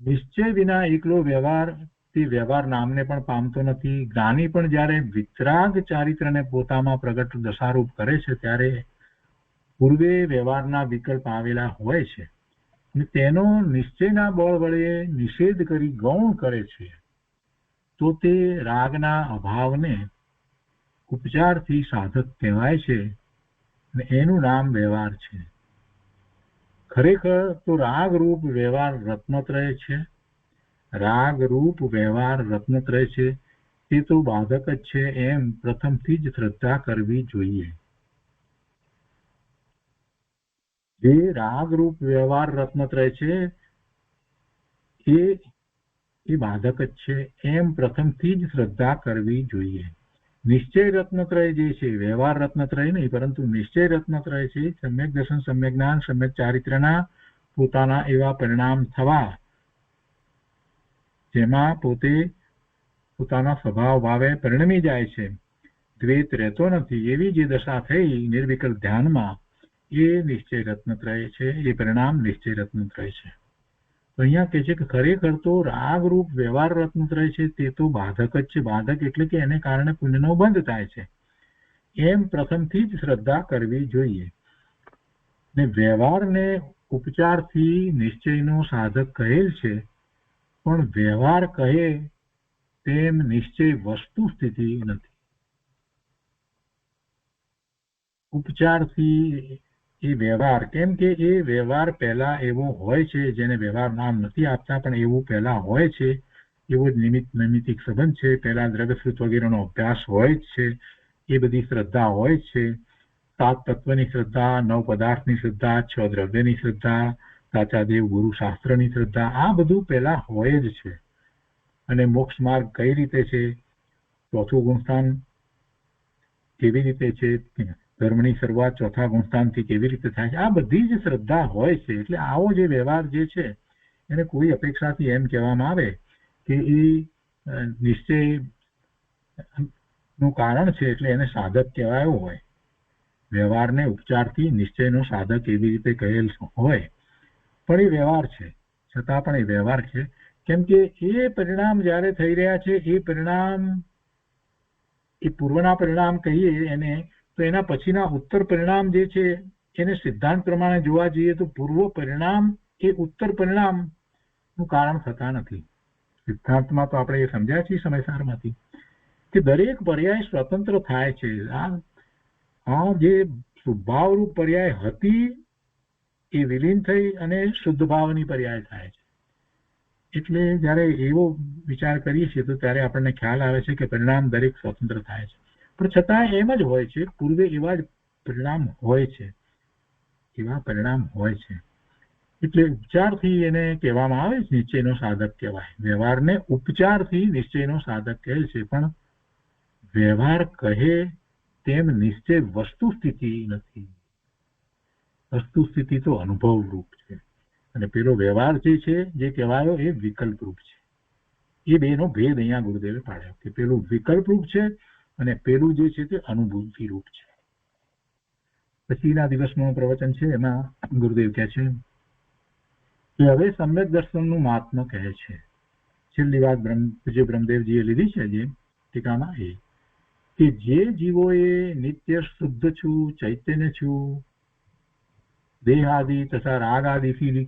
નિશ્ચય વિના એકલો વ્યવહાર તે વ્યવહાર નામને પણ પામતો નથી. જ્ઞાની પણ જયારે વિતરાગ ચારિત્રને પોતામાં પ્રગટ દશારૂપ કરે છે ત્યારે પૂર્વે વ્યવહારના વિકલ્પ આવેલા હોય છે અને તેનો નિશ્ચયના બળ વડે નિષેધ કરી ગૌણ કરે છે, તો તે રાગના અભાવને ઉપચારથી સાધક કહેવાય છે અને એનું નામ વ્યવહાર છે. ખરેખર તો રાગ રૂપ વ્યવહાર રત્નત્રય છે. રાગ રૂપ વ્યવહાર રત્નત્રય છે તે તો બાધક જ છે એમ પ્રથમથી જ શ્રદ્ધા કરવી જોઈએ. જે રાગ રૂપ વ્યવહાર રત્નત્રય છે એ બાધક જ છે એમ પ્રથમથી જ શ્રદ્ધા કરવી જોઈએ. નિશ્ચય રત્નત્રય જે છે, વ્યવહાર રત્નત્રય નહીં પરંતુ નિશ્ચય રત્નત્રય છે, સમ્યક દર્શન, સમ્યક જ્ઞાન, સમ્યક ચારિત્રના પોતાના એવા પરિણામ થવા જેમાં પોતે પોતાના સ્વભાવ ભાવે પરિણમી જાય છે, દ્વૈત રહેતો નથી, એવી જે દશા થઈ નિર્વિકલ્પ ધ્યાનમાં, એ નિશ્ચય રત્નત્રય છે, એ પરિણામ નિશ્ચય રત્નત્રય છે. તો અહીંયા કહે છે કે ખરેખર તો રાગરૂપ વ્યવહાર રત્નત્રય છે તે તો બાધક જ છે. બાધક એટલે કે એને કારણે પુણ્યનો બંધ થાય છે એમ પ્રથમથી જ શ્રદ્ધા કરવી જોઈએ. ને વ્યવહારને ઉપચારથી નિશ્ચયનો સાધક કહેલ છે, પણ વ્યવહાર કહે તેમ નિશ્ચય વસ્તુ સ્થિતિ નથી. ઉપચારથી એ વ્યવહાર, કેમ કે એ વ્યવહાર પહેલા એવો હોય છે જેને વ્યવહાર નામ નથી આપતા, પણ એવું પહેલા હોય છે. એવો જ નૈમિતિક સંબંધ છે, પહેલા દ્રવ્યશ્રુત વગેરેનો અભ્યાસ હોય જ છે, એ બધી શ્રદ્ધા હોય જ છે. 7 તત્વની શ્રદ્ધા, 9 પદાર્થની શ્રદ્ધા, 6 દ્રવ્યની શ્રદ્ધા, સાચા દેવ ગુરુ શાસ્ત્રની શ્રદ્ધા, આ બધું પહેલા હોય જ છે. અને મોક્ષ માર્ગ કઈ રીતે છે, ચોથું ગુણસ્થાન કેવી રીતે છે, ધર્મની શરૂઆત ચોથા ગુણસ્થાનથી કેવી રીતે થાય છે, આ બધી જ શ્રદ્ધા હોય છે. એટલે આવો જે વ્યવહાર જે છે એને કોઈ અપેક્ષાથી એમ કહેવામાં આવે કે એ નિશ્ચય નું કારણ છે એટલે એને સાધક કહેવાયો હોય. વ્યવહારને ઉપચારથી નિશ્ચયનો સાધક એવી રીતે કહેલ હોય, પણ એ વ્યવહાર છે, છતાં પણ એ વ્યવહાર છે. કેમ કે એ પરિણામ જ્યારે થઈ રહ્યા છે, એ પરિણામ એ પૂર્વના પરિણામ કહીએ એને, તો એના પછીના ઉત્તર પરિણામ જે છે એને સિદ્ધાંત પ્રમાણે જોવા જઈએ તો પૂર્વ પરિણામ એ ઉત્તર પરિણામ નું કારણ થતા નથી. સિદ્ધાંતમાં તો આપણે એ સમજ્યા છીએ સમયસારમાંથી કે દરેક પર્યાય સ્વતંત્ર થાય છે. આ જે સ્વભાવરૂપ પર્યાય હતી એ વિલીન થઈ અને શુદ્ધ ભાવની પર્યાય થાય છે. એટલે જયારે એવો વિચાર કરીએ છીએ તો ત્યારે આપણને ખ્યાલ આવે છે કે પરિણામ દરેક સ્વતંત્ર થાય છે, પણ છતાં એમ જ હોય છે, પૂર્વે એવા જ પરિણામ હોય છે, એવા પરિણામ હોય છે. એટલે ઉપચારથી એને કહેવામાં આવે છે નિશ્ચયનો સાધક કહેવાય. વ્યવહારને ઉપચારથી નિશ્ચયનો સાધક કહે છે, પણ વ્યવહાર કહે તેમ નિશ્ચય વસ્તુ સ્થિતિ નથી. વસ્તુ સ્થિતિ તો અનુભવ રૂપ છે અને પેલો વ્યવહાર જે છે જે કહેવાયો એ વિકલ્પ રૂપ છે. એ બેનો ભેદ અહીંયા ગુરુદેવે પાડ્યો કે પેલું વિકલ્પ રૂપ છે અને પેલું જે છે તે અનુભૂતિ રૂપ છે. પછીના દિવસનું પ્રવચન છે એમાં ગુરુદેવ કહે છે કે હવે સમ્યક દર્શનનું મહાત્મ્ય કહે છે. છેલ્લી વાત પૂજ્ય બ્રહ્મદેવજીએ લીધી છે જે ટીકામાં, એ કે જે જીવોએ નિત્ય શુદ્ધ છું, ચૈતન્ય છું, દેહ આદિ તથા રાગ આદિથી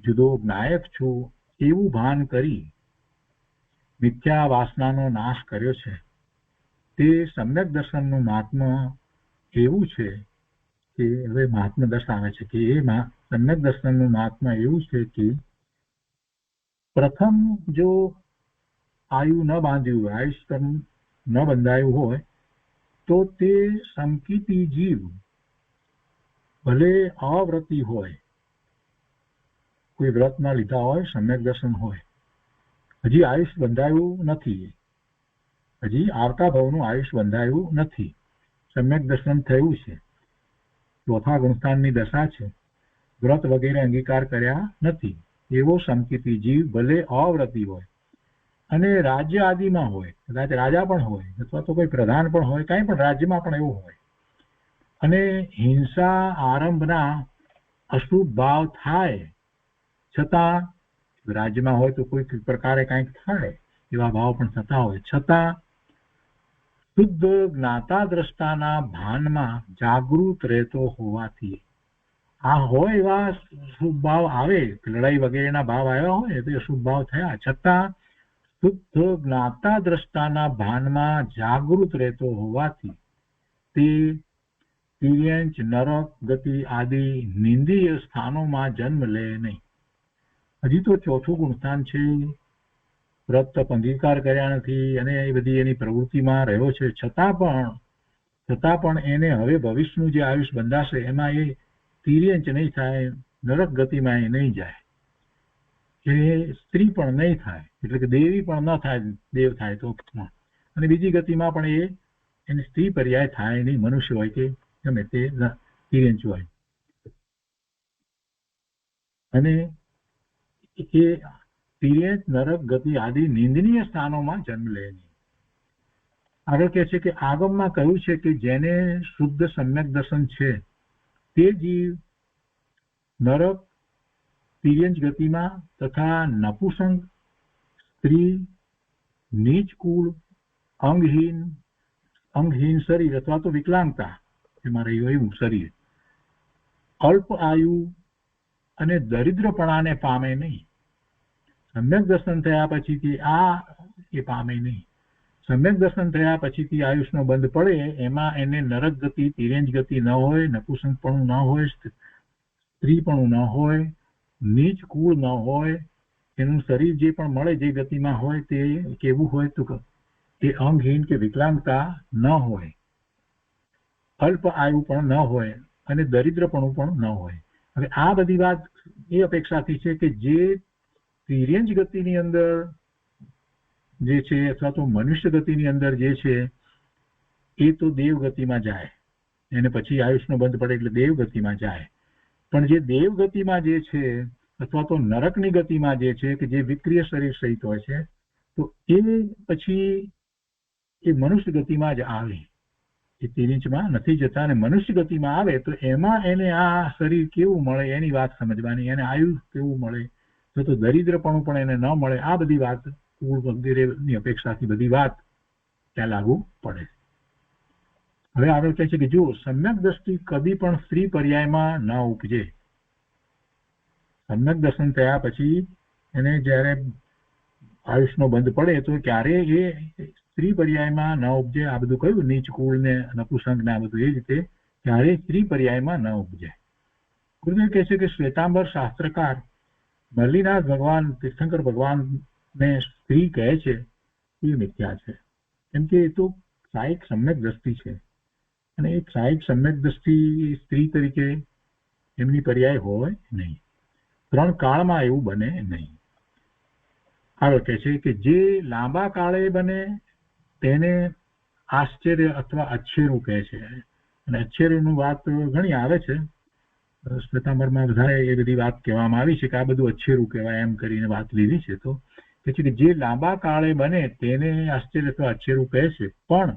જુદો જ્ઞાયક છું એવું ભાન કરી મિથ્યા વાસનાનો નાશ કર્યો છે, તે સમ્યક દર્શનનું મહાત્મ્ય એવું છે કે હવે મહાત્મ્ય દર્શાવે છે કે એ સમ્યક દર્શનનું મહાત્મ્ય એવું છે કે પ્રથમ જો આયુ ન બાંધ્યું, આયુષ્ય ન બંધાયું હોય તો તે સંકિતી જીવ ભલે અવ્રતી હોય, કોઈ વ્રત ના લીધા હોય, સમ્યક દર્શન હોય, હજી આયુષ બંધાયું નથી, હજી આવતા ભાવનું આયુષ બંધાયું નથી, સમ્યક દર્શન થયું છે, ચોથા ગુણસ્થાનની દશા છે, વ્રત વગેરે અંગીકાર કર્યા નથી, એવો સંકેતી જીવ ભલે અવ્રતી હોય અને રાજ્ય આદિમાં હોય, કદાચ રાજા પણ હોય અથવા તો કોઈ પ્રધાન પણ હોય, કાંઈ પણ રાજ્યમાં પણ એવું હોય, અને હિંસા આરંભના અશુભ ભાવ થાય છતાં, રાજ્યમાં હોય તો કોઈ પ્રકારે કંઈક થાય એવા ભાવ પણ થતા હોય છતાં શુદ્ધ જ્ઞાતા દ્રષ્ટાના ભાનમાં જાગૃત રહેતો હોવાથી, આ હોય એવા શુભ ભાવ આવે, લડાઈ વગેરેના ભાવ આવ્યા હોય તો શુભ ભાવ થયા છતાં શુદ્ધ જ્ઞાતા દ્રષ્ટાના ભાનમાં જાગૃત રહેતો હોવાથી તે તિર્યંચ, નરક ગતિ આદિ નિંદીય સ્થાનોમાં જન્મ લે નહીં. હજી તો ચોથું ગુણસ્થાન છે, વ્રત અંગીકાર કર્યા નથી અને એ બધી એની પ્રવૃત્તિમાં રહ્યો છે, છતાં પણ એને હવે ભવિષ્યનું જે આયુષ બંધાશે એમાં એ તિર્યંચ નહીં થાય, નરક ગતિમાં એ નહીં જાય, એ સ્ત્રી પણ નહીં થાય, એટલે કે દેવી પણ ન થાય, દેવ થાય તો, અને બીજી ગતિમાં પણ એની સ્ત્રી પર્યાય થાય નહીં, મનુષ્ય હોય કે ગમે તે તિર્યંચ હોય, અને એ તિર્યંચ, નરક ગતિ આદિ નિંદનીય સ્થાનોમાં જન્મ લે નહીં. આગળ કહે છે કે આગમમાં કહ્યું છે કે જેને શુદ્ધ સમ્યક દર્શન છે તે જીવ નરક, તિર્યંચ ગતિમાં તથા નપુસંગ, સ્ત્રી, નીચ કુળ, અંગહીન શરીર અથવા તો વિકલાંગતા એમાં રહ્યું એવું શરીર, અલ્પ આયુ અને દરિદ્રપણાને પામે નહીં. સમ્યક દર્શન થયા પછીથી એ પામે નહીં. સમ્યક દર્શન થયા પછીથી આયુષનો બંધ પડે એમાં એને નરક ગતિ, તિર્યંચ ગતિ ન હોય, નપુસંગપણું ન હોય, સ્ત્રીપણું ન હોય, નીચ કુળ ન હોય, એનું શરીર જે પણ મળે જે ગતિમાં હોય તે કેવું હોય તો એ અંગહીન કે વિકલાંગતા ન હોય, અલ્પ આયુ પણ ન હોય અને દરિદ્રપણું પણ ન હોય. હવે આ બધી વાત એ અપેક્ષાથી છે કે જે તિર્યંચ ગતિની અંદર જે છે અથવા તો મનુષ્ય ગતિની અંદર જે છે એ તો દેવ ગતિમાં જાય, એને પછી આયુષનો બંધ પડે એટલે દેવ ગતિમાં જાય, પણ જે દેવ ગતિમાં જે છે અથવા તો નરકની ગતિમાં જે છે કે જે વિક્રિય શરીર સહિત હોય છે તો એ પછી એ મનુષ્ય ગતિમાં જ આવે, એ તિર્યંચમાં નથી જતા, અને મનુષ્ય ગતિમાં આવે તો એમાં એને આ શરીર કેવું મળે એની વાત સમજવાની, એને આયુષ કેવું મળે, તો દરિદ્રપણું પણ એને ન મળે, આ બધી વાત કુળ વગેરેની અપેક્ષાથી બધી વાત ત્યાં લાગુ પડે. હવે આગળ કહે છે કે જો સમ્યક દ્રષ્ટિ કદી પણ સ્ત્રી પર્યાયમાં ન ઉપજે, સમ્યક દર્શન થયા પછી એને જ્યારે આયુષનો બંધ પડે તો ક્યારે એ સ્ત્રી પર્યાયમાં ન ઉપજે. આ બધું કહ્યું નીચ કુળ ને નપુસંગ ને આ બધું, એ રીતે ક્યારે સ્ત્રી પર્યાયમાં ન ઉપજે. ગુરુદેવ કહે છે કે શ્વેતાંબર શાસ્ત્રકાર મલ્લીનાથ ભગવાન, તીર્થંકર ભગવાનને સ્ત્રી કહે છે એ મિથ્યા છે, કેમ કે એ તો સાહિક સમ્યક દ્રષ્ટિ છે, અને એક સાહિક સમ્યક દ્રષ્ટિ સ્ત્રી તરીકે એમની પર્યાય હોય નહીં, 3 કાળમાં એવું બને નહીં. આગળ કહે છે કે જે લાંબા કાળે બને તેને આશ્ચર્ય અથવા અચ્છેરું કહે છે, અને અચ્છેરુંની વાત ઘણી આવે છે, શ્વેતાંબરમાં વધારે એ બધી વાત કહેવામાં આવી છે કે આ બધું અચ્છેરું કહેવાય એમ કરીને વાત લીધી છે. તો કે છે કે જે લાંબા કાળે બને તેને આશ્ચર્ય અથવા અચ્છેરું કહે છે, પણ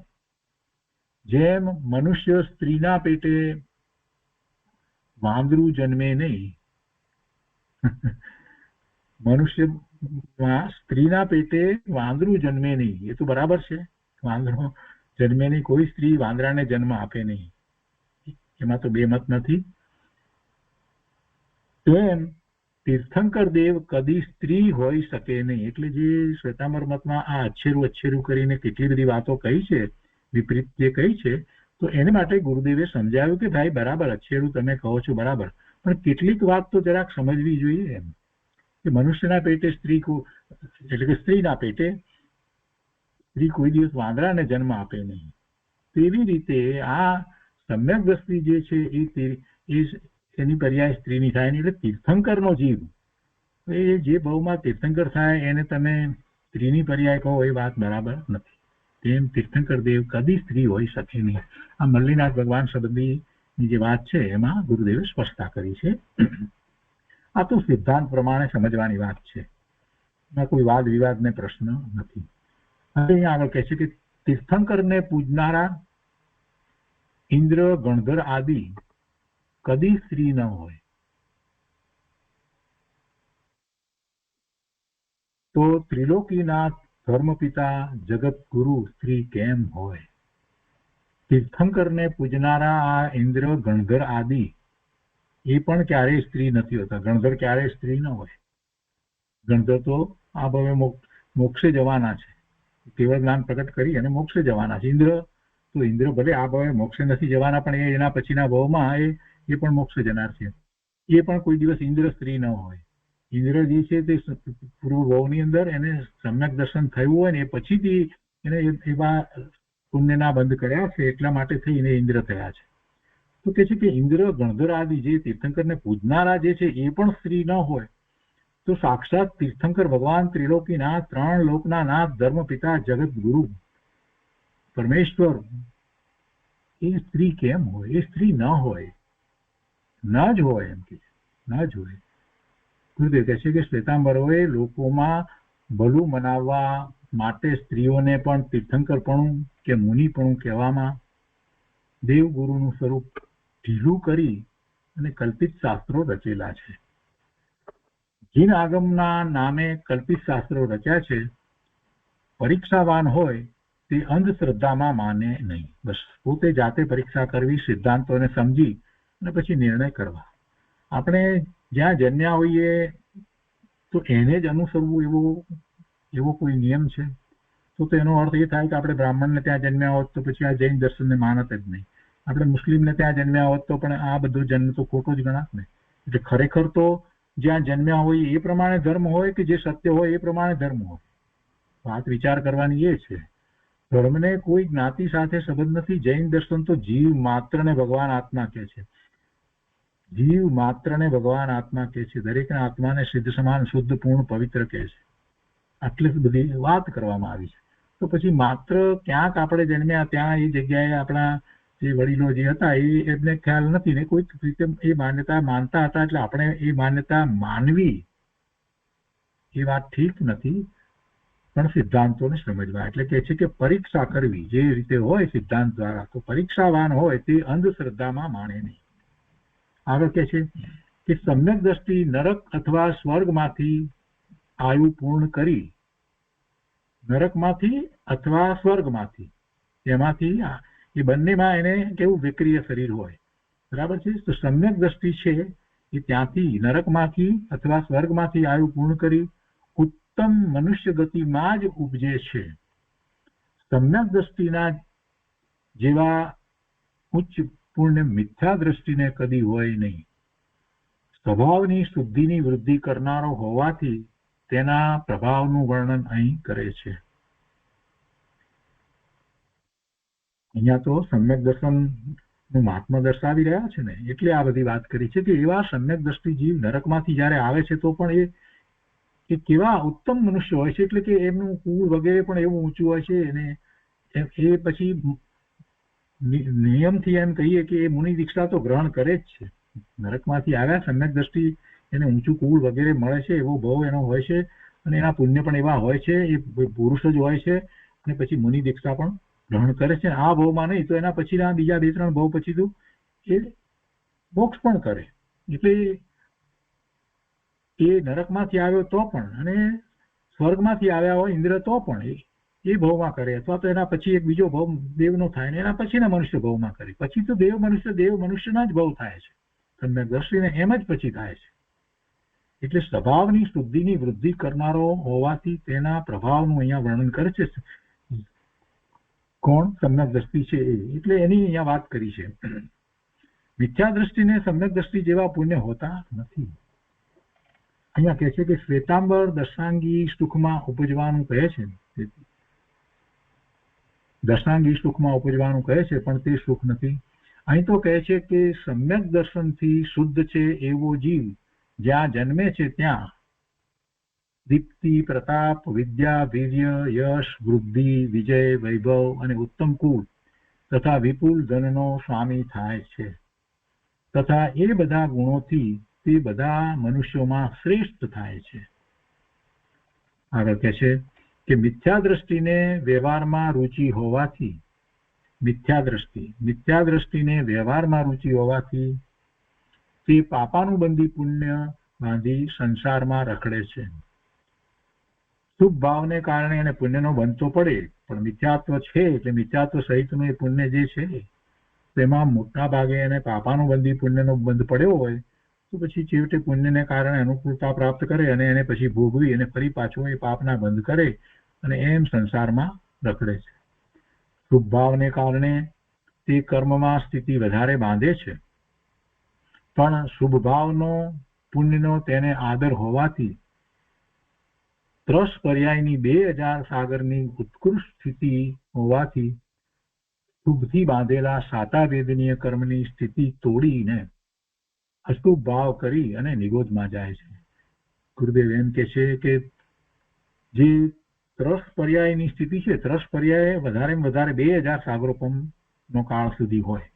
જેમ મનુષ્ય સ્ત્રીના પેટે વાંદરું જન્મે નહીં, મનુષ્યમાં સ્ત્રીના પેટે વાંદરું જન્મે નહીં, એ તો બરાબર છે, વાંદરો જન્મે નહીં, કોઈ સ્ત્રી વાંદરાને જન્મ આપે નહીં, એમાં તો બે મત નથી. તેમ તીર્થંકર દેવ કદી સ્ત્રી હોઈ શકે નહીં. એટલે જે શ્વેતાંબર મતમાં આ અચ્છેરું કરીને કેટલી બધી વાતો કહી છે, વિપરીત જે કહી છે, તો એને માટે ગુરુદેવે સમજાવ્યું કે ભાઈ બરાબર અચ્છેરું તમે કહો છો બરાબર, પણ કેટલીક વાત તો જરાક સમજવી જોઈએ એમ કે મનુષ્યના પેટે સ્ત્રી, એટલે કે સ્ત્રીના પેટે સ્ત્રી કોઈ દિવસ વાંદરાને જન્મ આપે નહીં. તેવી રીતે આ સમ્યક દ્રષ્ટિ જે છે એની પર્યાય સ્ત્રીની થાય ને. એટલે તીર્થંકરનો જીવ એ જે ભાવમાં તીર્થંકર થાય એને તમે સ્ત્રીની પર્યાય કહો એ વાત બરાબર નથી. તેમ તીર્થંકર દેવ કદી સ્ત્રી હોઈ શકે નહીં. આ મલ્લીનાથ ભગવાન સંબંધીની જે વાત છે એમાં ગુરુદેવે સ્પષ્ટતા કરી છે. આ તો સિદ્ધાંત પ્રમાણે સમજવાની વાત છે, એમાં કોઈ વાદ વિવાદ ને પ્રશ્ન નથી. હવે અહીંયા આગળ કહે છે કે તીર્થંકરને પૂજનારા ઇન્દ્ર ગણધર આદિ કદી સ્ત્રી ન હોય. તો ત્રિલોકીના ધર્મપિતા જગત ગુરુ સ્ત્રી કેમ હોય? તીર્થંકરને પૂજનારા આ ઇન્દ્ર ગણધર આદિ એ પણ ક્યારેય સ્ત્રી નથી હોતા. ગણધર ક્યારેય સ્ત્રી ન હોય. ગણધર તો આ ભવે મોક્ષે જવાના છે, કેવળ જ્ઞાન પ્રગટ કરી અને મોક્ષે જવાના છે. ઇન્દ્ર ભલે આ ભવે મોક્ષે નથી જવાના, પણ એ એના પછીના ભાવમાં એ પણ મોક્ષે જનાર છે. એ પણ કોઈ દિવસ ઇન્દ્ર સ્ત્રી ન હોય. ઇન્દ્ર જે છે તે પૂર્વ ભાવની અંદર એને સમ્યક દર્શન થયું હોય ને એ પછીથી એને એવા પુણ્યના બંધ કર્યા છે, એટલા માટે થઈને ઇન્દ્ર થયા છે. તો કે છે કે ઇન્દ્ર ગણધર આદિ જે તીર્થંકરને પૂજનારા જે છે એ પણ સ્ત્રી ન હોય, તો સાક્ષાત તીર્થંકર ભગવાન ત્રિલોકીના ત્રણ લોકના નાથ ધર્મ પિતા જગત ગુરુ પરમેશ્વર એ સ્ત્રી કેમ હોય? એ સ્ત્રી ન હોય, ન જ હોય, એમ કે ન જ હોય. ગુરુદેવ કહે છે કે શ્વેતાંબરોએ લોકોમાં ભલું મનાવવા માટે સ્ત્રીઓને પણ તીર્થંકરપણું કે મુનિપણું કહેવામાં દેવગુરુનું સ્વરૂપ ઢીલું કરી અને કલ્પિત શાસ્ત્રો રચેલા છે. જીન આગમના નામે કલ્પિત શાસ્ત્રો રચ્યા છે. પરીક્ષાવાન હોય તે અંધશ્રદ્ધામાં માને નહીં. બસ પોતે જાતે પરીક્ષા કરવી, સિદ્ધાંતોને સમજી અને પછી નિર્ણય કરવા. આપણે જ્યાં જન્મ્યા હોઈએ તો એને જ અનુસરવું એવો કોઈ નિયમ છે? તો એનો અર્થ એ થાય કે આપણે બ્રાહ્મણને ત્યાં જન્મ્યા હોત તો પછી આ જૈન દર્શનને માનત જ નહીં. આપણે મુસ્લિમને ત્યાં જન્મ્યા હોત તો પણ આ બધો જન્મ તો ખોટો જ ગણાત ને. એટલે ખરેખર તો જ્યાં જન્મ્યા હોય એ પ્રમાણે ધર્મ હોય કે જે સત્ય હોય એ પ્રમાણે ધર્મ હોય. વાત વિચાર કરવાની એ છે. ધર્મને કોઈ જ્ઞાતિ સાથે સંબંધ નથી. જૈન દર્શન તો જીવ માત્રને ભગવાન આત્મા કહે છે. જીવ માત્રને ભગવાન આત્મા કહે છે. દરેકના આત્માને સિદ્ધ સમાન શુદ્ધ પૂર્ણ પવિત્ર કહે છે. આટલી બધી વાત કરવામાં આવી છે. તો પછી માત્ર ક્યાંક આપણે જન્મ્યા ત્યાં એ જગ્યાએ આપણા જે વડીલો જે હતા એમને ખ્યાલ નથી ને કોઈક રીતે એ માન્યતા માનતા હતા, એટલે આપણે એ માન્યતા માનવી એ વાત ઠીક નથી. પણ સિદ્ધાંતોને સમજવા એટલે કે છે કે પરીક્ષા કરવી જે રીતે હોય સિદ્ધાંત દ્વારા, તો પરીક્ષાવાન હોય તે અંધશ્રદ્ધામાં માણે નહીં. આગળ કે છે કે સમ્યક દ્રષ્ટિ નરક અથવા સ્વર્ગમાંથી આયુ પૂર્ણ કરી, નરકમાંથી અથવા સ્વર્ગમાંથી, એમાંથી એ બંનેમાં એને કેવું વિક્રિય શરીર હોય, બરાબર છે. તો સમ્યક દ્રષ્ટિ છે એ ત્યાંથી નરકમાંથી અથવા સ્વર્ગમાંથી આયુ પૂર્ણ કરી ઉત્તમ મનુષ્ય ગતિમાં જ ઉપજે છે. સમ્યક દ્રષ્ટિના જેવા ઉચ્ચ પુણ્ય મિથ્યા દ્રષ્ટિને કદી હોય નહીં. સ્વભાવની શુદ્ધિની વૃદ્ધિ કરનારો હોવાથી તેના પ્રભાવનું વર્ણન અહીં કરે છે. અહીંયા તો સમ્યક દર્શન નું મહાત્મા દર્શાવી રહ્યા છે ને, એટલે આ બધી વાત કરી છે કે એવા સમ્યક દ્રષ્ટિ જીવ નરકમાંથી જયારે આવે છે તો પણ એ કેવા ઉત્તમ મનુષ્ય હોય છે. એટલે કે એમનું કુળ વગેરે પણ એવું ઊંચું હોય છે અને એ પછી નિયમથી એમ કહીએ કે એ મુનિ દીક્ષા તો ગ્રહણ કરે જ છે. નરકમાંથી આવ્યા સમ્યક દ્રષ્ટિ એને ઊંચું કુળ વગેરે મળે છે, એવો ભાવ એનો હોય છે અને એના પુણ્ય પણ એવા હોય છે, એ પુરુષ જ હોય છે અને પછી મુનિ દીક્ષા પણ ગ્રહણ કરે છે. આ ભાવમાં નહીં તો એના પછીના બીજા 2-3 ભાવ પછી તો એ મોક્ષ પણ કરે. એટલે એ નરકમાંથી આવ્યો તો પણ અને સ્વર્ગમાંથી આવ્યા હોય ઇન્દ્ર તો પણ એ ભાવમાં કરે, અથવા તો એના પછી એક બીજો ભાવ દેવનો થાય ને એના પછીના મનુષ્ય ભાવમાં કરે. પછી તો દેવ મનુષ્યના જ ભાવ થાય છે. સમ્યક દ્રષ્ટિને એમ જ પછી થાય છે. એટલે સ્વભાવની શુદ્ધિની વૃદ્ધિ કરનારો હોવાથી તેના પ્રભાવનું અહીંયા વર્ણન કરે છે. કોણ? સમ્યક દ્રષ્ટિ છે એ. એટલે એની અહીંયા વાત કરી છે. મિથ્યા દ્રષ્ટિને સમ્યક દ્રષ્ટિ જેવા પુણ્ય હોતા નથી. અહીંયા કહે છે કે શ્વેતાંબર દર્શાંગી સુખમાં ઉપજવાનું કહે છે. દર્શાંગી સુખમાં ઉપજવાનું કહે છે પણ તે સુખ નથી. અહીં તો કહે છે કે સમ્યક દર્શનથી શુદ્ધ છે એવો જીવ જ્યાં જન્મે છે ત્યાં દીપ્તિ, પ્રતાપ, વિદ્યા, વીર્ય, યશ, વૃદ્ધિ, વિજય, વૈભવ અને ઉત્તમ કુળ તથા વિપુલ ધનનો સ્વામી થાય છે તથા એ બધા ગુણોથી તે બધા મનુષ્યોમાં શ્રેષ્ઠ થાય છે. આગળ કહે છે કે મિથ્યા દ્રષ્ટિને વ્યવહારમાં રુચિ હોવાથી મિથ્યા દ્રષ્ટિને વ્યવહારમાં રુચિ હોવાથી તે પાપાનુબંધી પુણ્ય બાંધી સંસારમાં રખડે છે. શુભ ભાવને કારણે એને પુણ્યનો બંધ તો પડે, પણ મિથ્યાત્વ છે એટલે મિથ્યાત્વ સહિતનું એ પુણ્ય જે છે તેમાં મોટા ભાગે એને પાપાનુબંધી પુણ્યનો બંધ પડ્યો હોય તો પછી છેવટે પુણ્યને કારણે અનુકૂળતા પ્રાપ્ત કરે અને એને પછી ભોગવી અને ફરી પાછો એ પાપના બંધ કરે અને એમ સંસારમાં રખડે છે. શુભ ભાવને કારણે તે કર્મમાં સ્થિતિ વધારે બાંધે છે, પણ શુભ ભાવનો પુણ્યનો તેને આદર હોવાથી ત્રસ પર્યાયની 2000 સાગરની ઉત્કૃષ્ટ સ્થિતિ હોવાથી શુભથી બાંધેલા સાતા વેદનીય કર્મની સ્થિતિ તોડીને અશુભ ભાવ કરી અને નિગોદમાં જાય છે. ગુરુદેવ એમ કે છે કે જે ત્રસ પર્યાયની સ્થિતિ છે, ત્રસ પર્યાય વધારેમાં વધારે 2000 સાગરોપમનો કાળ સુધી હોય.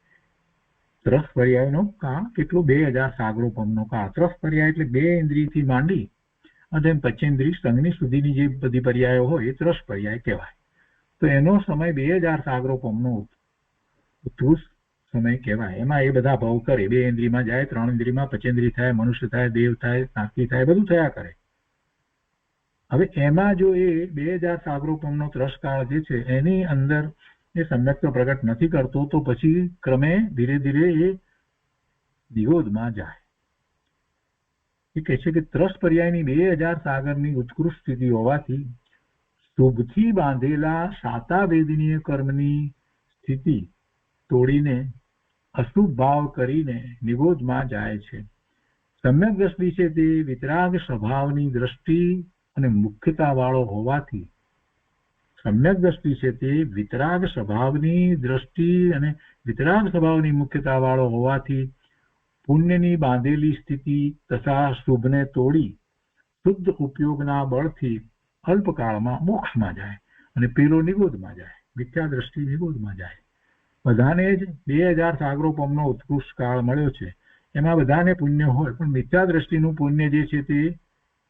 ત્રસ પર્યાયનો કાળ કેટલો? 2000 સાગરોપમનો કાળ. ત્રસ પર્યાય એટલે 2 ઇન્દ્રિયથી માંડી અને પંચેન્દ્રિય સંઘની સુધીની જે બધી પર્યાયો હોય એ ત્રસ પર્યાય કહેવાય. તો એનો સમય 2000 સાગરોપમનો ઉત્કૃષ્ટ સમય કહેવાય. એમાં એ બધા ભાવ કરે, 2 ઇન્દ્રિયમાં જાય, 3 ઇન્દ્રિયમાં, પંચેન્દ્રિય થાય, મનુષ્ય થાય, દેવ થાય, નાસ્તિ થાય, બધું થયા કરે. હવે એમાં જો એ 2000 સાગરોપમનો ત્રસકાળ જે છે એની અંદર એ સમ્યક્ત્વ પ્રગટ નથી કરતો તો પછી ક્રમે ધીરે ધીરે એ નિરોધમાં જાય. એ કહે છે કે ત્રસ પર્યાયની 2000 સાગરની ઉત્કૃષ્ટ સ્થિતિ હોવાથી શુભથી બાંધેલા સાતા વેદનીય કર્મની સ્થિતિ તોડીને અશુભ ભાવ કરીને નિરોધમાં જાય છે. સમ્યક દ્રષ્ટિ છે તે વિતરાગ સ્વભાવની દ્રષ્ટિ અને મુખ્યતા વાળો હોવાથી સમ્યક દ્રષ્ટિ છે તે વિતરાગ સ્વભાવની દ્રષ્ટિ અને વિતરાગ સ્વભાવની મુખ્યતા વાળો હોવાથી પુણ્યની બાંધેલી સ્થિતિ તથા શુભને તોડી શુદ્ધ ઉપયોગના બળથી અલ્પકાળમાં મોક્ષમાં જાય અને પેલો નિરોધમાં જાય. મિથ્યા દ્રષ્ટિ નિરોધમાં જાય. બધાને જ 2000 સાગરોપમનો ઉત્કૃષ્ટ કાળ મળ્યો છે. એમાં બધાને પુણ્ય હોય, પણ મિથ્યા દ્રષ્ટિનું પુણ્ય જે છે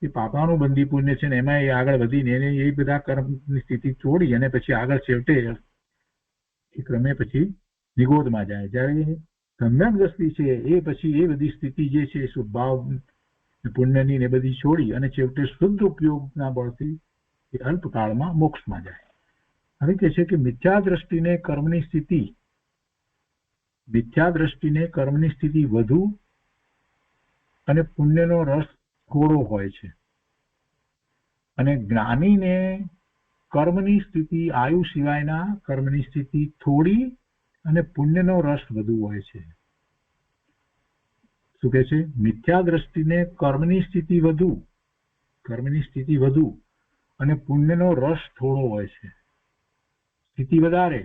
તે પાપાનુબંધી પુણ્ય છે ને એમાં એ આગળ વધીને એ બધા કર્મની સ્થિતિ તોડી અને પછી આગળ છેવટે એ ક્રમે પછી નિરોધમાં જાય. જ્યારે સમ્યક દ્રષ્ટિ છે એ પછી એ બધી સ્થિતિ જે છે શુભભાવ પુણ્યની ને બધી છોડી અને છેવટે શુદ્ધ ઉપયોગના બળથી એ અલ્પકાળમાં મોક્ષમાં જાય. હવે કહે છે કે મિથ્યા દ્રષ્ટિને કર્મની સ્થિતિ વધુ અને પુણ્યનો રસ થોડો હોય છે, અને જ્ઞાનીને કર્મની સ્થિતિ આયુ સિવાયના કર્મની સ્થિતિ થોડી અને પુણ્યનો રસ વધુ હોય છે. શું કહે છે? મિથ્યા દ્રષ્ટિને કર્મની સ્થિતિ વધુ અને પુણ્યનો રસ થોડો હોય છે. સ્થિતિ વધારે